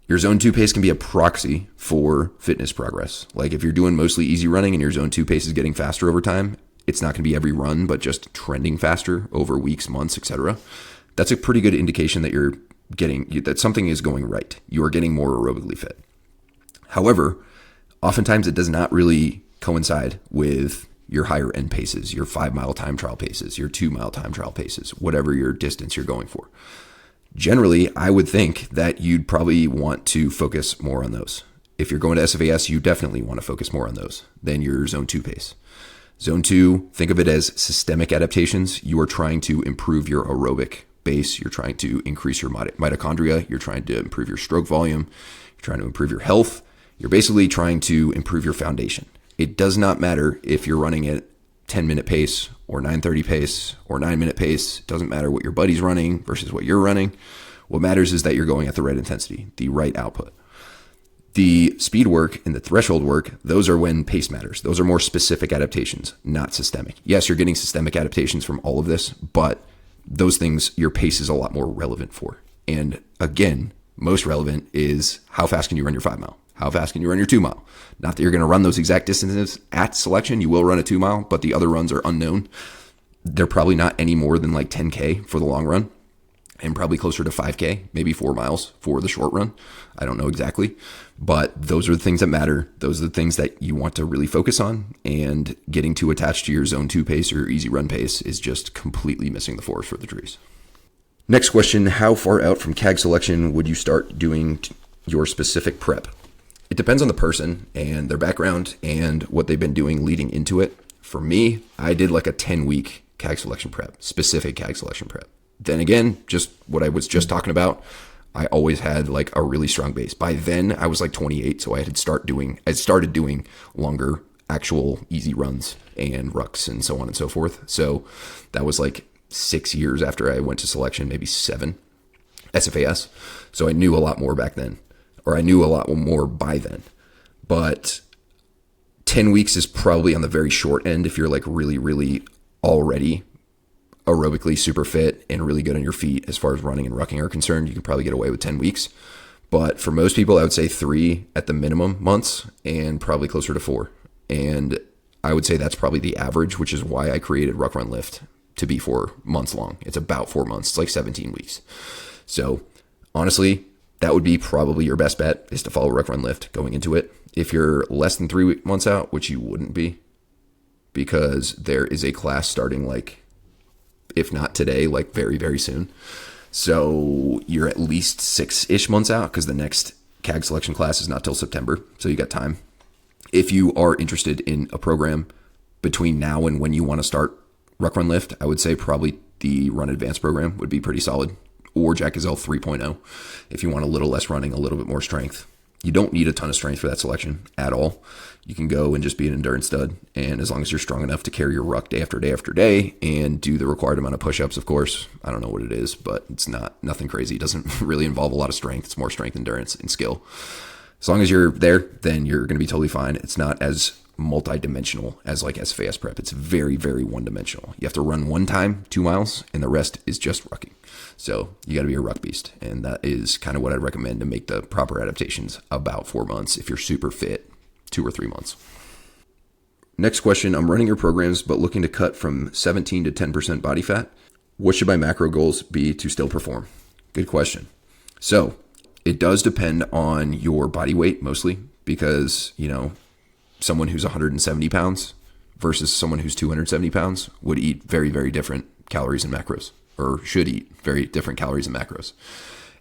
your zone 2 pace can be a proxy for fitness progress. Like if you're doing mostly easy running and your zone 2 pace is getting faster over time, it's not going to be every run, but just trending faster over weeks, months, etc. That's a pretty good indication that that something is going right. You are getting more aerobically fit. However, oftentimes it does not really coincide with your higher end paces, your 5 mile time trial paces, your 2 mile time trial paces, whatever your distance you're going for. Generally, I would think that you'd probably want to focus more on those. If you're going to SFAS, you definitely want to focus more on those than your zone 2 pace. Zone 2, think of it as systemic adaptations. You are trying to improve your aerobic base. You're trying to increase your mitochondria. You're trying to improve your stroke volume. You're trying to improve your health. You're basically trying to improve your foundation. It does not matter if you're running at 10-minute pace or 9:30 pace or 9-minute pace. It doesn't matter what your buddy's running versus what you're running. What matters is that you're going at the right intensity, the right output. The speed work and the threshold work, those are when pace matters. Those are more specific adaptations, not systemic. Yes, you're getting systemic adaptations from all of this, but those things your pace is a lot more relevant for. And again, most relevant is how fast can you run your 5 mile? How fast can you run your 2 mile? Not that you're going to run those exact distances at selection. You will run a 2 mile, but the other runs are unknown. They're probably not any more than like 10K for the long run and probably closer to 5K, maybe 4 miles for the short run. I don't know exactly, but those are the things that matter. Those are the things that you want to really focus on, and getting too attached to your zone 2 pace or your easy run pace is just completely missing the forest for the trees. Next question, how far out from CAG selection would you start doing your specific prep? It depends on the person and their background and what they've been doing leading into it. For me, I did like a 10-week CAG selection prep, specific CAG selection prep. Then again, just what I was just talking about, I always had like a really strong base. By then I was like 28, so I started doing longer actual easy runs and rucks and so on and so forth. So that was like 6 years after I went to selection, maybe 7, SFAS. So I knew a lot more back then. Or I knew a lot more by then. But 10 weeks is probably on the very short end if you're like really, really already aerobically super fit and really good on your feet as far as running and rucking are concerned. You can probably get away with 10 weeks. But for most people, I would say 3 at the minimum months and probably closer to 4. And I would say that's probably the average, which is why I created Ruck Run Lift to be 4 months long. It's about 4 months. It's like 17 weeks. So honestly, that would be probably your best bet, is to follow Ruck Run Lift going into it. if you're less than 3 months out, which you wouldn't be, because there is a class starting like, if not today, like very, very soon. So you're at least 6-ish months out because the next CAG selection class is not till September. So you got time. If you are interested in a program between now and when you want to start Ruck Run Lift, I would say probably the Run Advanced program would be pretty solid, or Jack Gazelle 3.0 if you want a little less running, a little bit more strength. You don't need a ton of strength for that selection at all. You can go and just be an endurance stud, and as long as you're strong enough to carry your ruck day after day after day and do the required amount of push-ups, of course. I don't know what it is, but it's nothing crazy. It doesn't really involve a lot of strength. It's more strength, endurance, and skill. As long as you're there, then you're going to be totally fine. It's not as multi-dimensional as like SFAS prep. It's very, very one-dimensional. You have to run one time, 2 miles, and the rest is just rucking. So you got to be a ruck beast, and that is kind of what I'd recommend to make the proper adaptations about 4 months. If you're super fit, 2 or 3 months. Next question, I'm running your programs, but looking to cut from 17 to 10% body fat. What should my macro goals be to still perform? Good question. So it does depend on your body weight mostly, because, someone who's 170 pounds versus someone who's 270 pounds would eat very, very different calories and macros, or should eat very different calories and macros.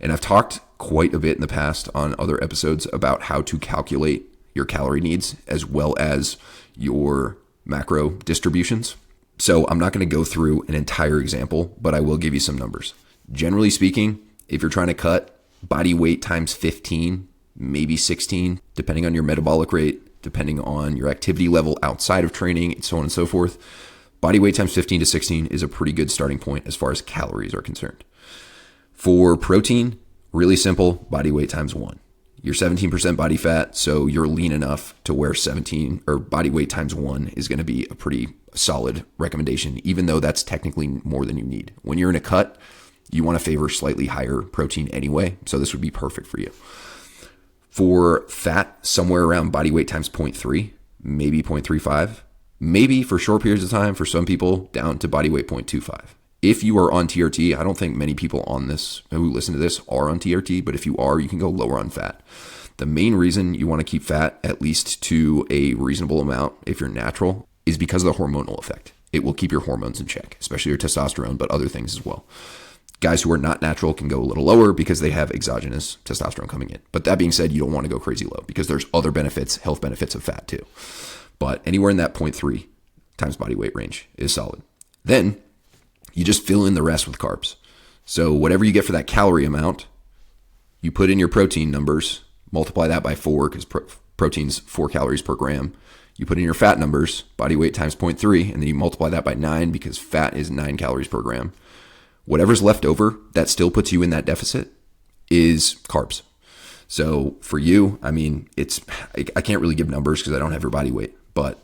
And I've talked quite a bit in the past on other episodes about how to calculate your calorie needs as well as your macro distributions. So I'm not going to go through an entire example, but I will give you some numbers. Generally speaking, if you're trying to cut body weight times 15, maybe 16, depending on your metabolic rate, depending on your activity level outside of training, and so on and so forth, body weight times 15 to 16 is a pretty good starting point as far as calories are concerned. For protein, really simple, body weight times 1. You're 17% body fat, so you're lean enough to where 17 or body weight times 1 is going to be a pretty solid recommendation, even though that's technically more than you need. When you're in a cut, you want to favor slightly higher protein anyway, so this would be perfect for you. For fat, somewhere around body weight times 0.3, maybe 0.35, maybe for short periods of time, for some people, down to body weight 0.25. If you are on TRT, I don't think many people on this who listen to this are on TRT, but if you are, you can go lower on fat. The main reason you want to keep fat at least to a reasonable amount if you're natural is because of the hormonal effect. It will keep your hormones in check, especially your testosterone, but other things as well. Guys who are not natural can go a little lower because they have exogenous testosterone coming in. But that being said, you don't want to go crazy low because there's other benefits, health benefits of fat too. But anywhere in that 0.3 times body weight range is solid. Then you just fill in the rest with carbs. So whatever you get for that calorie amount, you put in your protein numbers, multiply that by 4 because protein's 4 calories per gram. You put in your fat numbers, body weight times 0.3, and then you multiply that by 9 because fat is 9 calories per gram. Whatever's left over that still puts you in that deficit is carbs. So for you, I can't really give numbers because I don't have your body weight, but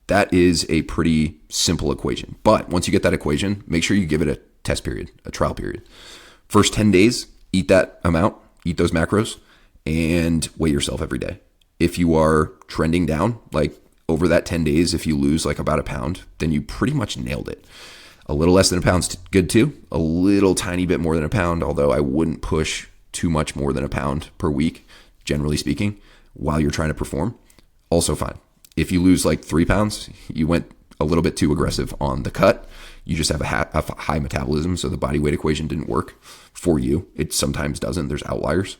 that is a pretty simple equation. But once you get that equation, make sure you give it a test period, a trial period. First 10 days, eat that amount, eat those macros, and weigh yourself every day. If you are trending down, like over that 10 days, if you lose like about a pound, then you pretty much nailed it. A little less than a pound's good too. A little tiny bit more than a pound, although I wouldn't push too much more than a pound per week, generally speaking, while you're trying to perform. Also fine. If you lose like 3 pounds, you went a little bit too aggressive on the cut. You just have a high metabolism, so the body weight equation didn't work for you. It sometimes doesn't. There's outliers.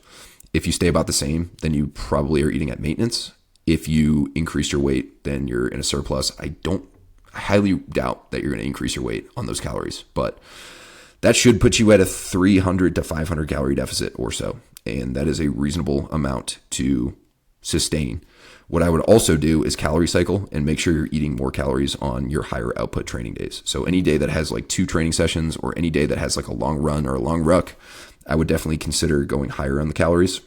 If you stay about the same, then you probably are eating at maintenance. If you increase your weight, then you're in a surplus. I highly doubt that you're going to increase your weight on those calories, but that should put you at a 300 to 500 calorie deficit or so. And that is a reasonable amount to sustain. What I would also do is calorie cycle and make sure you're eating more calories on your higher output training days. So any day that has like 2 training sessions or any day that has like a long run or a long ruck, I would definitely consider going higher on the calories.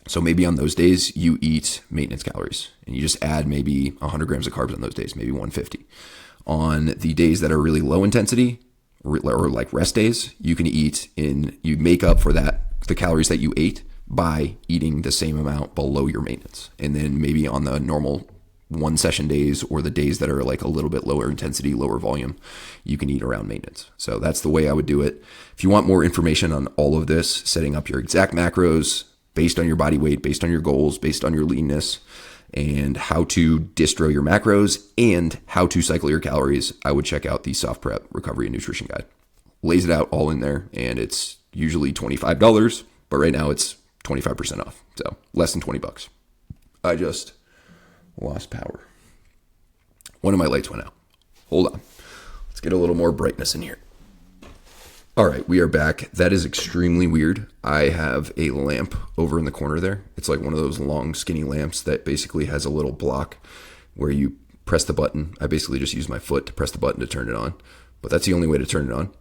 So maybe on those days you eat maintenance calories and you just add maybe 100 grams of carbs on those days, maybe 150. On the days that are really low intensity or like rest days, you make up for the calories that you ate by eating the same amount below your maintenance. And then maybe on the normal 1 session days or the days that are like a little bit lower intensity, lower volume, you can eat around maintenance. So that's the way I would do it. If you want more information on all of this, setting up your exact macros based on your body weight, based on your goals, based on your leanness, and how to distro your macros and how to cycle your calories, I would check out the Soft Prep Recovery and Nutrition Guide. Lays it out all in there, and it's usually $25, but right now it's 25% off, so less than $20. I just lost power. One of my lights went out. Hold on. Let's get a little more brightness in here. All right, we are back. That is extremely weird. I have a lamp over in the corner there. It's like one of those long, skinny lamps that basically has a little block where you press the button. I basically just use my foot to press the button to turn it on, but that's the only way to turn it on.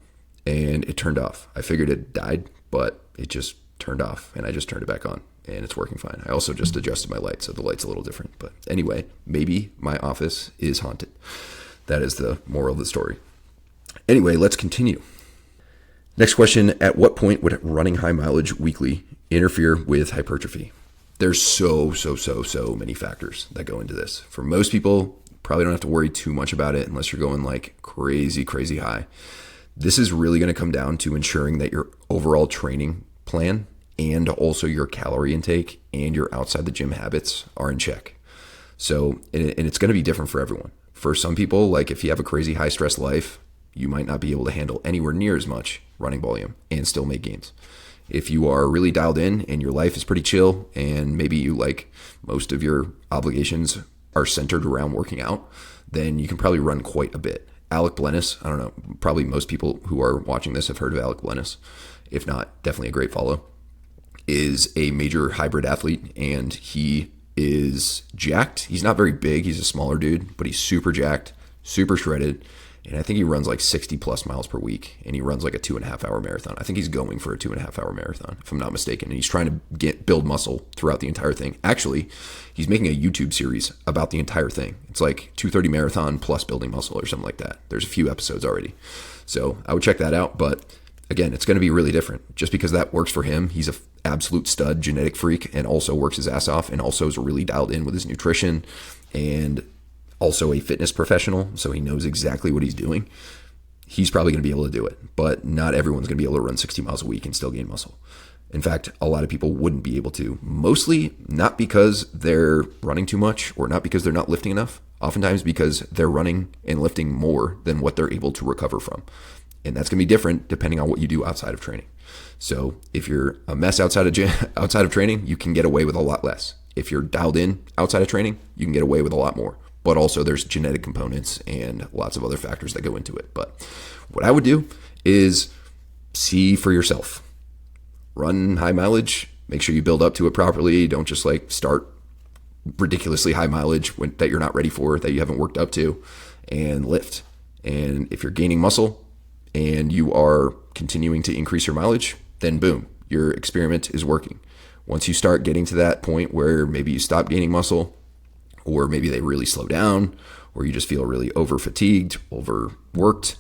And it turned off. I figured it died, but it just turned off, and I just turned it back on, and it's working fine. I also just adjusted my light, so the light's a little different. But anyway, maybe my office is haunted. That is the moral of the story. Anyway, let's continue. Next question, at what point would running high mileage weekly interfere with hypertrophy? There's so many factors that go into this. For most people, probably don't have to worry too much about it unless you're going like crazy high. This is really going to come down to ensuring that your overall training plan and also your calorie intake and your outside the gym habits are in check. So, and it's going to be different for everyone. For some people, like if you have a crazy high stress life, you might not be able to handle anywhere near as much running volume and still make gains. If you are really dialed in and your life is pretty chill and maybe you like most of your obligations are centered around working out, then you can probably run quite a bit. Alec Blennis, I don't know, probably most people who are watching this have heard of Alec Blennis. If not, definitely a great follow. Is a major hybrid athlete, and he is jacked. He's not very big. He's a smaller dude, but he's super jacked, super shredded. And I think he runs like 60 plus miles per week, and he runs like a 2.5 hour marathon. I think he's going for a 2.5 hour marathon, if I'm not mistaken. And he's trying to build muscle throughout the entire thing. Actually, he's making a YouTube series about the entire thing. It's like 2:30 marathon plus building muscle or something like that. There's a few episodes already. So I would check that out. But again, it's going to be really different. Just because that works for him, he's an absolute stud genetic freak and also works his ass off and also is really dialed in with his nutrition and also a fitness professional, so he knows exactly what he's doing. He's probably going to be able to do it, but not everyone's going to be able to run 60 miles a week and still gain muscle. In fact, a lot of people wouldn't be able to, mostly not because they're running too much or not because they're not lifting enough, oftentimes because they're running and lifting more than what they're able to recover from. And that's going to be different depending on what you do outside of training. So if you're a mess outside of training, you can get away with a lot less. If you're dialed in outside of training, you can get away with a lot more. But also there's genetic components and lots of other factors that go into it. But what I would do is see for yourself. Run high mileage, make sure you build up to it properly. Don't just like start ridiculously high mileage that you're not ready for, that you haven't worked up to, and lift. And if you're gaining muscle and you are continuing to increase your mileage, then boom, your experiment is working. Once you start getting to that point where maybe you stop gaining muscle, or maybe they really slow down, or you just feel really over fatigued, overworked,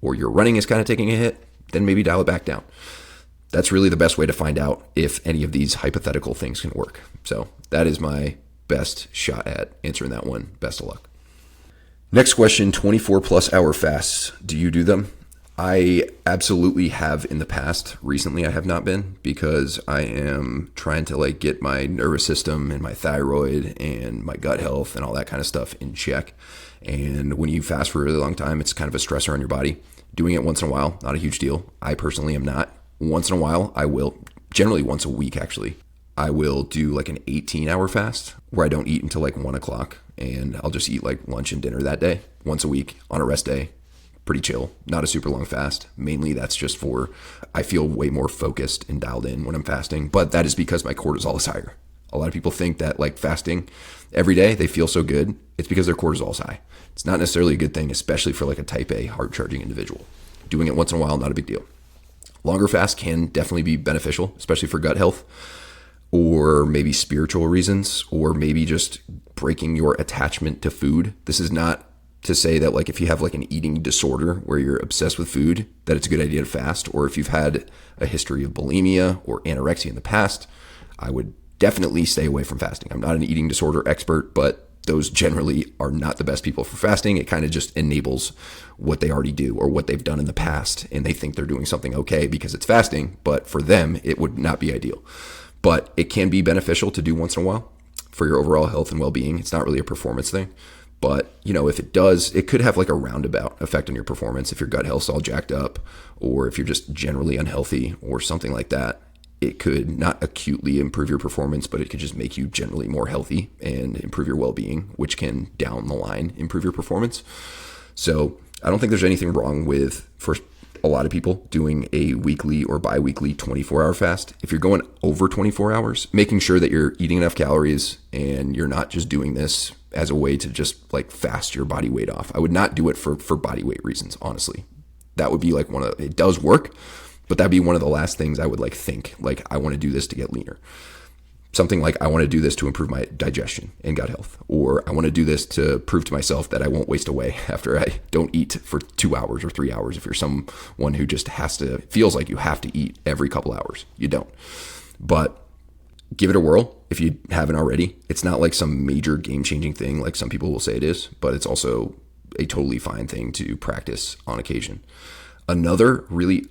or your running is kind of taking a hit, then maybe dial it back down. That's really the best way to find out if any of these hypothetical things can work. So that is my best shot at answering that one. Best of luck. Next question, 24 plus hour fasts. Do you do them? I absolutely have in the past. Recently, I have not been because I am trying to like get my nervous system and my thyroid and my gut health and all that kind of stuff in check. And when you fast for a really long time, it's kind of a stressor on your body. Doing it once in a while, not a huge deal. I personally am not. Once in a while, I will, generally once a week actually, I will do like an 18-hour fast where I don't eat until like 1 o'clock and I'll just eat like lunch and dinner that day, once a week on a rest day. Pretty chill, not a super long fast. Mainly that's just for, I feel way more focused and dialed in when I'm fasting, but that is because my cortisol is higher. A lot of people think that like fasting every day, they feel so good. It's because their cortisol is high. It's not necessarily a good thing, especially for like a type A hard charging individual. Doing it once in a while, not a big deal. Longer fasts can definitely be beneficial, especially for gut health or maybe spiritual reasons, or maybe just breaking your attachment to food. This is not to say that like if you have like an eating disorder where you're obsessed with food, that it's a good idea to fast, or if you've had a history of bulimia or anorexia in the past, I would definitely stay away from fasting. I'm not an eating disorder expert, but those generally are not the best people for fasting. It kind of just enables what they already do or what they've done in the past, and they think they're doing something okay because it's fasting, but for them, it would not be ideal. But it can be beneficial to do once in a while. for your overall health and well-being. It's not really a performance thing. But, if it does, it could have like a roundabout effect on your performance. If your gut health's all jacked up, or if you're just generally unhealthy or something like that, it could not acutely improve your performance, but it could just make you generally more healthy and improve your well-being, which can down the line improve your performance. So I don't think there's anything wrong with, for a lot of people, doing a weekly or bi-weekly 24-hour fast. If you're going over 24 hours, making sure that you're eating enough calories and you're not just doing this as a way to just like fast your body weight off. I would not do it for body weight reasons, honestly. That would be like it does work, but that'd be one of the last things I would think, I want to do this to get leaner. Something like, I want to do this to improve my digestion and gut health, or I want to do this to prove to myself that I won't waste away after I don't eat for 2 hours or 3 hours. If you're someone who just feels like you have to eat every couple hours, you don't. But give it a whirl if you haven't already. It's not like some major game-changing thing like some people will say it is, but it's also a totally fine thing to practice on occasion. Another really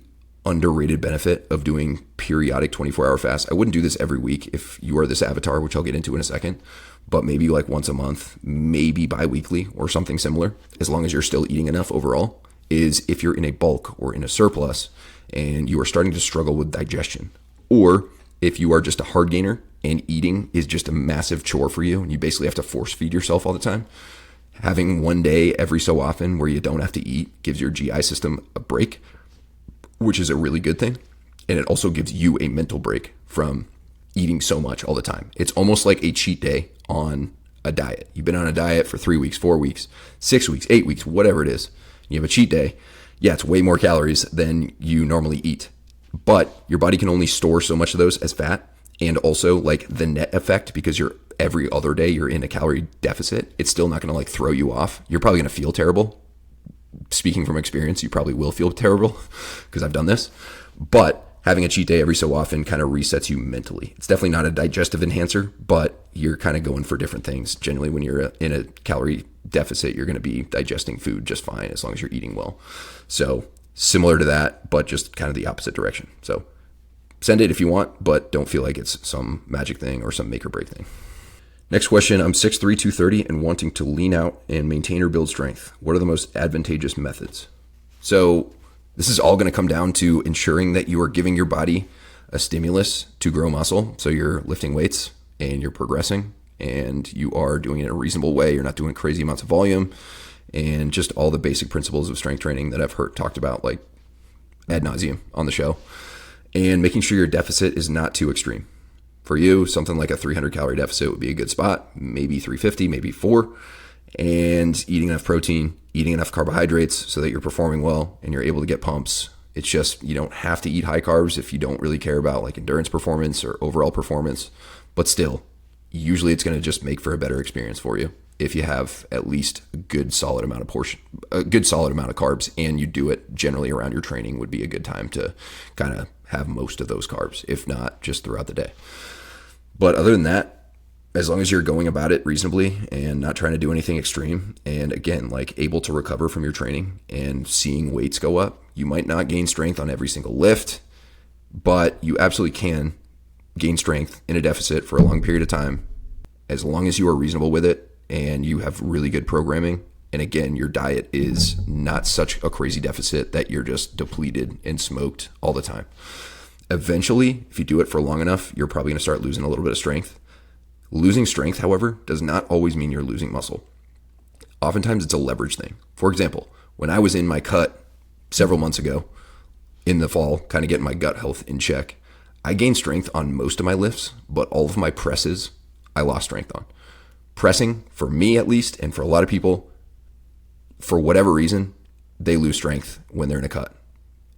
underrated benefit of doing periodic 24-hour fasts, I wouldn't do this every week if you are this avatar, which I'll get into in a second, but maybe like once a month, maybe bi-weekly or something similar, as long as you're still eating enough overall, is if you're in a bulk or in a surplus and you are starting to struggle with digestion, or if you are just a hard gainer and eating is just a massive chore for you and you basically have to force feed yourself all the time, having one day every so often where you don't have to eat gives your GI system a break, which is a really good thing. And it also gives you a mental break from eating so much all the time. It's almost like a cheat day on a diet. You've been on a diet for 3 weeks, 4 weeks, 6 weeks, 8 weeks, whatever it is. You have a cheat day. Yeah, it's way more calories than you normally eat, but your body can only store so much of those as fat. And also like the net effect, because every other day you're in a calorie deficit, it's still not going to throw you off. You're probably going to feel terrible. Speaking from experience, you probably will feel terrible because I've done this, but having a cheat day every so often kind of resets you mentally. It's definitely not a digestive enhancer, but you're kind of going for different things. Generally, when you're in a calorie deficit, you're going to be digesting food just fine as long as you're eating well. So similar to that, but just kind of the opposite direction. So send it if you want, but don't feel like it's some magic thing or some make or break thing. Next question, I'm 6'3", 230 and wanting to lean out and maintain or build strength. What are the most advantageous methods? So this is all going to come down to ensuring that you are giving your body a stimulus to grow muscle. So you're lifting weights and you're progressing and you are doing it in a reasonable way. You're not doing crazy amounts of volume and just all the basic principles of strength training that I've talked about like ad nauseum on the show, and making sure your deficit is not too extreme. For you, something like a 300 calorie deficit would be a good spot, maybe 350, maybe 4, and eating enough protein, eating enough carbohydrates so that you're performing well and you're able to get pumps. It's just, you don't have to eat high carbs if you don't really care about like endurance performance or overall performance, but still, usually it's going to just make for a better experience for you if you have at least a good solid amount of carbs, and you do it generally around your training would be a good time to kind of have most of those carbs, if not just throughout the day. But other than that, as long as you're going about it reasonably and not trying to do anything extreme, and again, like able to recover from your training and seeing weights go up, you might not gain strength on every single lift, but you absolutely can gain strength in a deficit for a long period of time, as long as you are reasonable with it and you have really good programming. And again, your diet is not such a crazy deficit that you're just depleted and smoked all the time. Eventually, if you do it for long enough, you're probably going to start losing a little bit of strength. Losing strength, however, does not always mean you're losing muscle. Oftentimes, it's a leverage thing. For example, when I was in my cut several months ago in the fall, kind of getting my gut health in check, I gained strength on most of my lifts, but all of my presses, I lost strength on. Pressing, for me at least, and for a lot of people, for whatever reason, they lose strength when they're in a cut.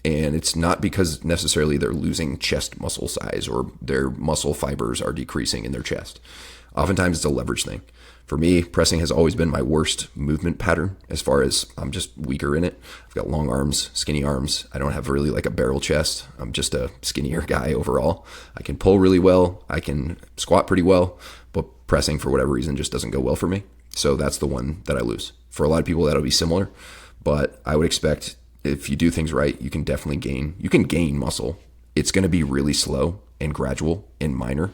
And it's not because necessarily they're losing chest muscle size or their muscle fibers are decreasing in their chest. Oftentimes it's a leverage thing. For me, pressing has always been my worst movement pattern as far as I'm just weaker in it. I've got long arms, skinny arms. I don't have really like a barrel chest. I'm just a skinnier guy overall. I can pull really well. I can squat pretty well, but pressing for whatever reason just doesn't go well for me. So that's the one that I lose. For a lot of people, that'll be similar, but I would expect if you do things right, you can definitely gain muscle. It's going to be really slow and gradual and minor.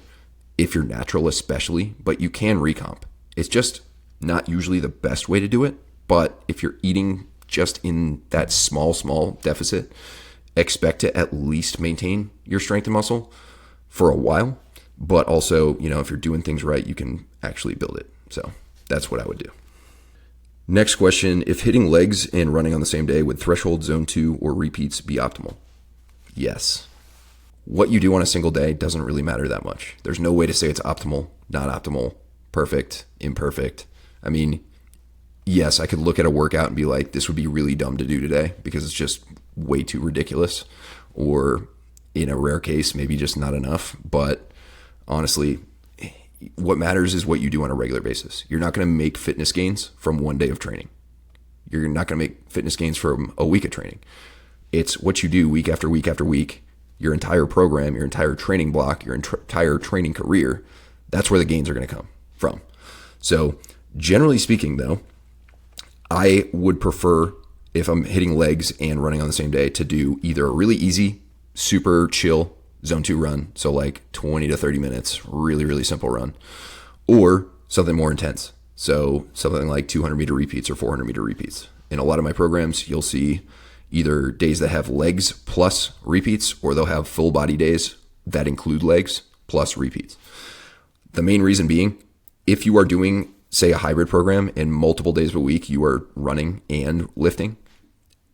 if you're natural especially, but you can recomp. It's just not usually the best way to do it. But if you're eating just in that small deficit, expect to at least maintain your strength and muscle for a while. But also, if you're doing things right, you can actually build it. So that's what I would do. Next question, if hitting legs and running on the same day, would threshold, zone 2, or repeats be optimal? Yes. What you do on a single day doesn't really matter that much. There's no way to say it's optimal, not optimal, perfect, imperfect. I mean, yes, I could look at a workout and be like, this would be really dumb to do today because it's just way too ridiculous. Or in a rare case, maybe just not enough. But honestly, what matters is what you do on a regular basis. You're not going to make fitness gains from one day of training. You're not going to make fitness gains from a week of training. It's what you do week after week after week, your entire program, your entire training block, your entire training career. That's where the gains are going to come from. So generally speaking, though, I would prefer, if I'm hitting legs and running on the same day, to do either a really easy, super chill zone 2 run, so like 20 to 30 minutes, really, really simple run, or something more intense. So something like 200 meter repeats or 400 meter repeats. In a lot of my programs, you'll see either days that have legs plus repeats, or they'll have full body days that include legs plus repeats. The main reason being, if you are doing, say, a hybrid program and multiple days of a week you are running and lifting,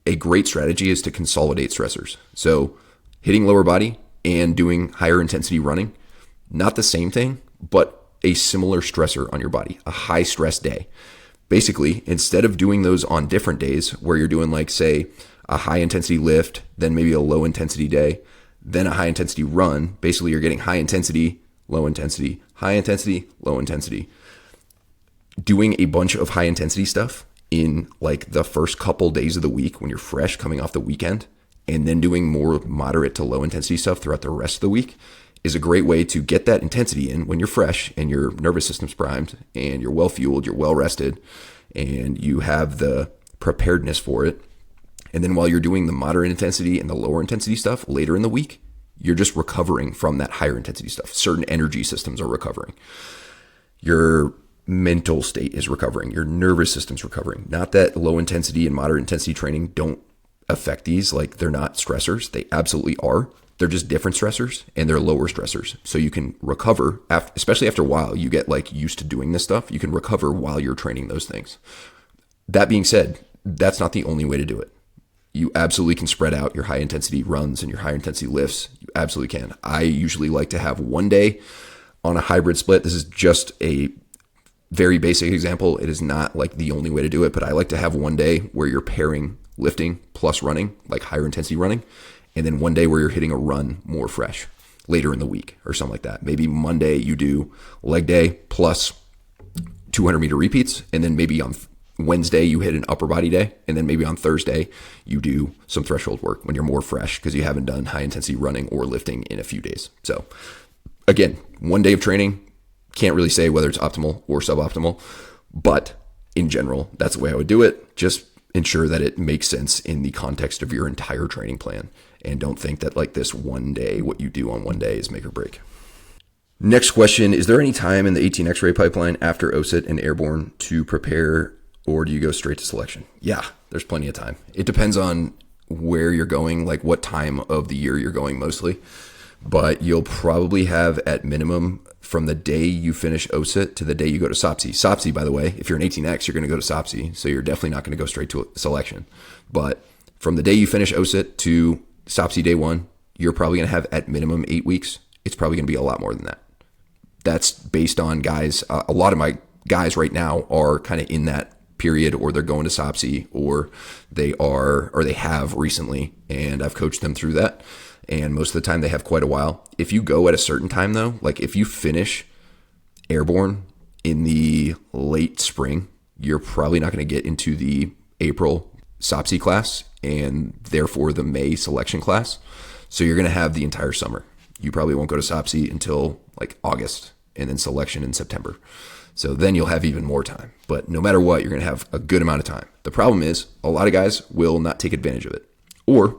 a great strategy is to consolidate stressors. So hitting lower body and doing higher intensity running, not the same thing, but a similar stressor on your body, a high stress day. Basically, instead of doing those on different days where you're doing, like, say, a high intensity lift, then maybe a low intensity day, then a high intensity run, basically you're getting high intensity, low intensity, high intensity, low intensity. Doing a bunch of high intensity stuff in like the first couple days of the week when you're fresh coming off the weekend, and then doing more moderate to low intensity stuff throughout the rest of the week is a great way to get that intensity in when you're fresh and your nervous system's primed and you're well fueled, you're well rested, and you have the preparedness for it. And then while you're doing the moderate intensity and the lower intensity stuff later in the week, you're just recovering from that higher intensity stuff. Certain energy systems are recovering. Your mental state is recovering. Your nervous system's recovering. Not that low intensity and moderate intensity training don't affect these, like they're not stressors. They absolutely are. They're just different stressors, and they're lower stressors. So you can recover, especially after a while, you get like used to doing this stuff. You can recover while you're training those things. That being said, that's not the only way to do it. You absolutely can spread out your high intensity runs and your high intensity lifts. You absolutely can. I usually like to have one day on a hybrid split. This is just a very basic example. It is not like the only way to do it, but I like to have one day where you're pairing lifting plus running, like higher intensity running, and then one day where you're hitting a run more fresh later in the week or something like that. Maybe Monday you do leg day plus 200 meter repeats, and then maybe on Wednesday you hit an upper body day, and then maybe on Thursday you do some threshold work when you're more fresh because you haven't done high intensity running or lifting in a few days. So again, one day of training, can't really say whether it's optimal or suboptimal, but in general, that's the way I would do it. Just ensure that it makes sense in the context of your entire training plan, and don't think that like this one day, what you do on one day is make or break. Next question, is there any time in the 18 X-ray pipeline after OSIT and airborne to prepare, or do you go straight to selection? Yeah, there's plenty of time. It depends on where you're going, like what time of the year you're going mostly, but you'll probably have at minimum from the day you finish OSIT to the day you go to SOPSI. SOPSI, by the way, if you're an 18X, you're going to go to SOPSI, so you're definitely not going to go straight to selection. But from the day you finish OSIT to SOPSI day one, you're probably going to have at minimum 8 weeks. It's probably going to be a lot more than that. That's based on guys. A lot of my guys right now are kind of in that period, or they're going to SOPSI, or they have recently, and I've coached them through that. And most of the time they have quite a while. If you go at a certain time though, like if you finish airborne in the late spring, you're probably not going to get into the April SOPSI class and therefore the May selection class. So you're going to have the entire summer. You probably won't go to SOPSI until like August, and then selection in September. So then you'll have even more time. But no matter what, you're going to have a good amount of time. The problem is a lot of guys will not take advantage of it. Or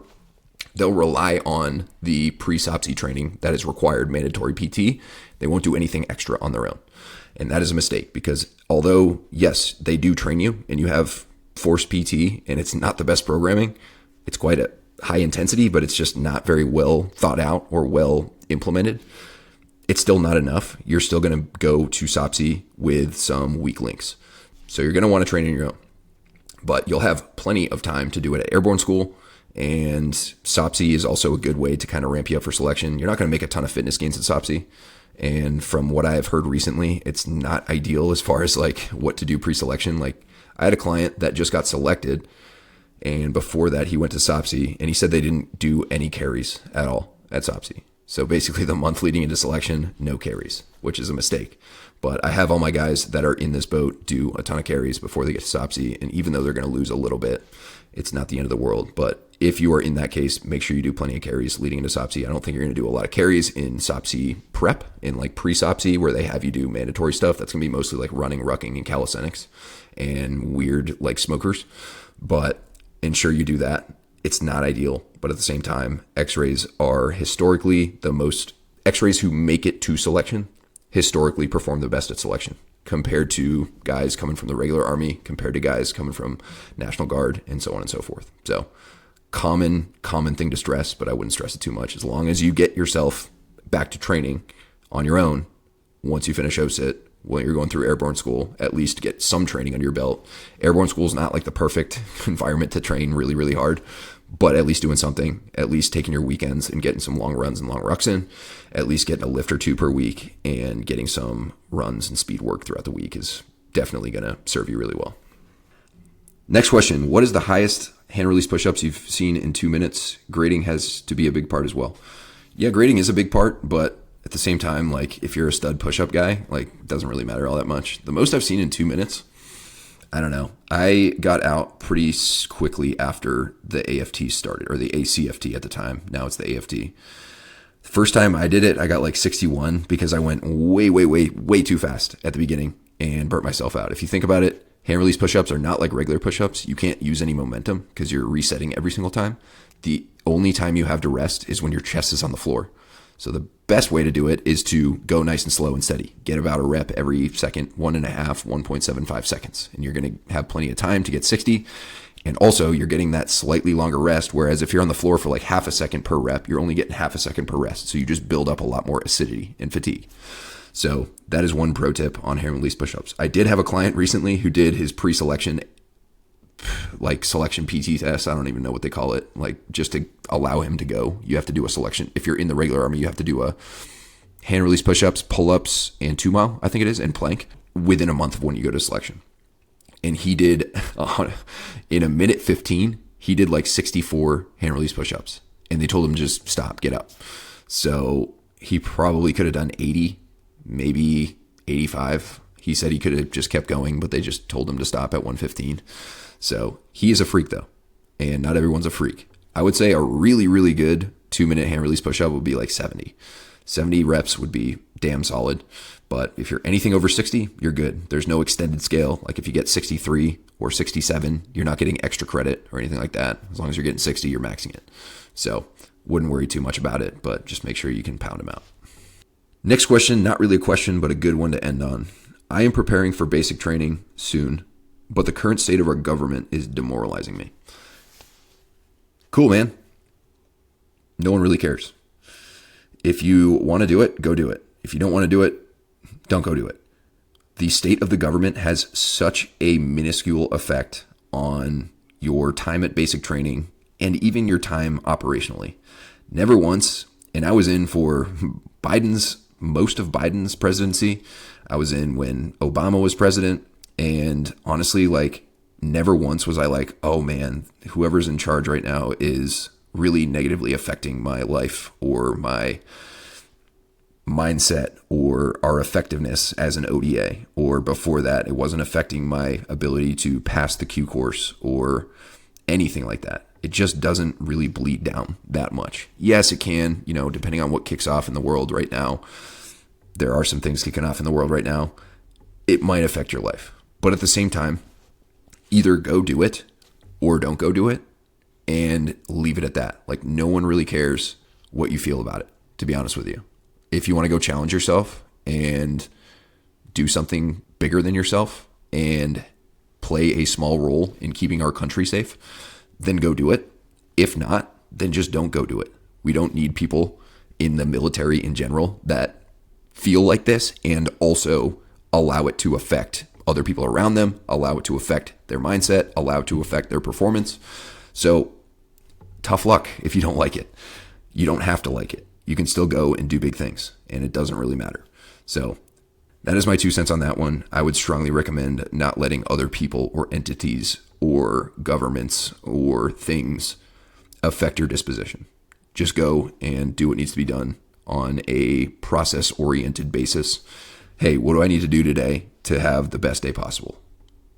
They'll rely on the pre-SOPSI training that is required mandatory PT. They won't do anything extra on their own. And that is a mistake because although, yes, they do train you and you have forced PT and it's not the best programming, it's quite a high intensity, but it's just not very well thought out or well implemented. It's still not enough. You're still going to go to SOPSI with some weak links. So you're going to want to train on your own. But you'll have plenty of time to do it at airborne school. And SOPSI is also a good way to kind of ramp you up for selection. You're not going to make a ton of fitness gains at SOPSI. And from what I have heard recently, it's not ideal as far as like what to do pre-selection. Like I had a client that just got selected, and before that he went to SOPSI, and he said they didn't do any carries at all at SOPSI. So basically the month leading into selection, no carries, which is a mistake. But I have all my guys that are in this boat do a ton of carries before they get to SOPSI. And even though they're going to lose a little bit, it's not the end of the world. But if you are in that case, make sure you do plenty of carries leading into SOPSI. I don't think you're going to do a lot of carries in SOPSI prep, in like pre-SOPSI where they have you do mandatory stuff. That's going to be mostly like running, rucking, and calisthenics and weird like smokers. But ensure you do that. It's not ideal, but at the same time, x-rays are historically the most, x-rays who make it to selection historically perform the best at selection compared to guys coming from the regular Army, compared to guys coming from National Guard, and so on and so forth. So common thing to stress, but I wouldn't stress it too much. As long as you get yourself back to training on your own, once you finish OSIT, when you're going through airborne school, at least get some training under your belt. Airborne school is not like the perfect environment to train really, really hard, but at least doing something, at least taking your weekends and getting some long runs and long rucks in, at least getting a lift or two per week and getting some runs and speed work throughout the week is definitely going to serve you really well. Next question. What is the highest hand release push-ups you've seen in 2 minutes? Grading has to be a big part as well. Yeah, grading is a big part, but at the same time, like if you're a stud push-up guy, like it doesn't really matter all that much. The most I've seen in 2 minutes, I don't know. I got out pretty quickly after the AFT started, or the ACFT at the time. Now it's the AFT. First time I did it, I got like 61 because I went way too fast at the beginning and burnt myself out. If you think about it, hand release push-ups are not like regular push-ups. You can't use any momentum because you're resetting every single time. The only time you have to rest is when your chest is on the floor. So the best way to do it is to go nice and slow and steady. Get about a rep every second, 1.5 seconds. And you're going to have plenty of time to get 60. And also you're getting that slightly longer rest. Whereas if you're on the floor for like half a second per rep, you're only getting half a second per rest. So you just build up a lot more acidity and fatigue. So that is one pro tip on hand release push-ups. I did have a client recently who did his pre-selection like selection PT test. I don't even know what they call it. Like just to allow him to go, you have to do a selection. If you're in the regular Army, you have to do a hand release push-ups, pull-ups, and 2 mile, I think it is, and plank within a month of when you go to selection. And he did, in a minute 15, he did like 64 hand release push-ups. And they told him just stop, get up. So he probably could have done 80, maybe 85. He said he could have just kept going, but they just told him to stop at 115. So he is a freak though, and not everyone's a freak. I would say a really, really good 2 minute hand release push-up would be like 70. 70 reps would be damn solid. But if you're anything over 60, you're good. There's no extended scale. Like if you get 63 or 67, you're not getting extra credit or anything like that. As long as you're getting 60, you're maxing it. So wouldn't worry too much about it, but just make sure you can pound them out. Next question, not really a question, but a good one to end on. I am preparing for basic training soon, but the current state of our government is demoralizing me. Cool, man. No one really cares. If you want to do it, go do it. If you don't want to do it, don't go do it. The state of the government has such a minuscule effect on your time at basic training and even your time operationally. Never once, and I was in for most of Biden's presidency. I was in when Obama was president. And honestly, like never once was I like, oh man, whoever's in charge right now is really negatively affecting my life or my mindset or our effectiveness as an ODA. Or before that, it wasn't affecting my ability to pass the Q course or anything like that. It just doesn't really bleed down that much. Yes, it can, depending on what kicks off in the world right now. There are some things kicking off in the world right now. It might affect your life. But at the same time, either go do it or don't go do it and leave it at that. Like, no one really cares what you feel about it, to be honest with you. If you want to go challenge yourself and do something bigger than yourself and play a small role in keeping our country safe, then go do it. If not, then just don't go do it. We don't need people in the military in general that feel like this and also allow it to affect other people around them, allow it to affect their mindset, allow it to affect their performance. So tough luck if you don't like it. You don't have to like it. You can still go and do big things, and it doesn't really matter. So that is my 2 cents on that one. I would strongly recommend not letting other people or entities or governments or things affect your disposition. Just go and do what needs to be done on a process-oriented basis. Hey, what do I need to do today to have the best day possible?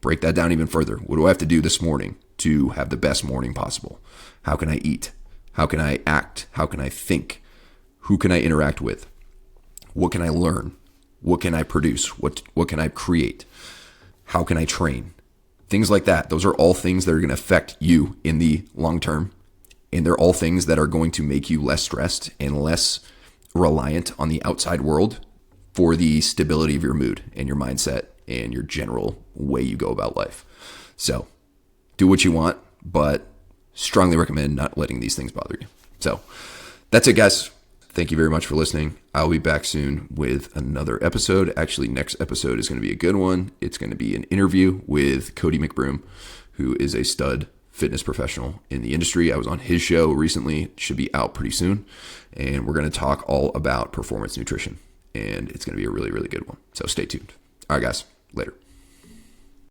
Break that down even further. What do I have to do this morning to have the best morning possible? How can I eat? How can I act? How can I think? Who can I interact with? What can I learn? What can I produce? What can I create? How can I train? Things like that. Those are all things that are going to affect you in the long term. And they're all things that are going to make you less stressed and less reliant on the outside world for the stability of your mood and your mindset and your general way you go about life. So do what you want, but strongly recommend not letting these things bother you. So that's it, guys. Thank you very much for listening. I'll be back soon with another episode. Actually, next episode is going to be a good one. It's going to be an interview with Cody McBroom, who is a stud fitness professional in the industry. I was on his show recently. It should be out pretty soon. And we're going to talk all about performance nutrition. And it's going to be a really, really good one. So stay tuned. All right, guys. Later.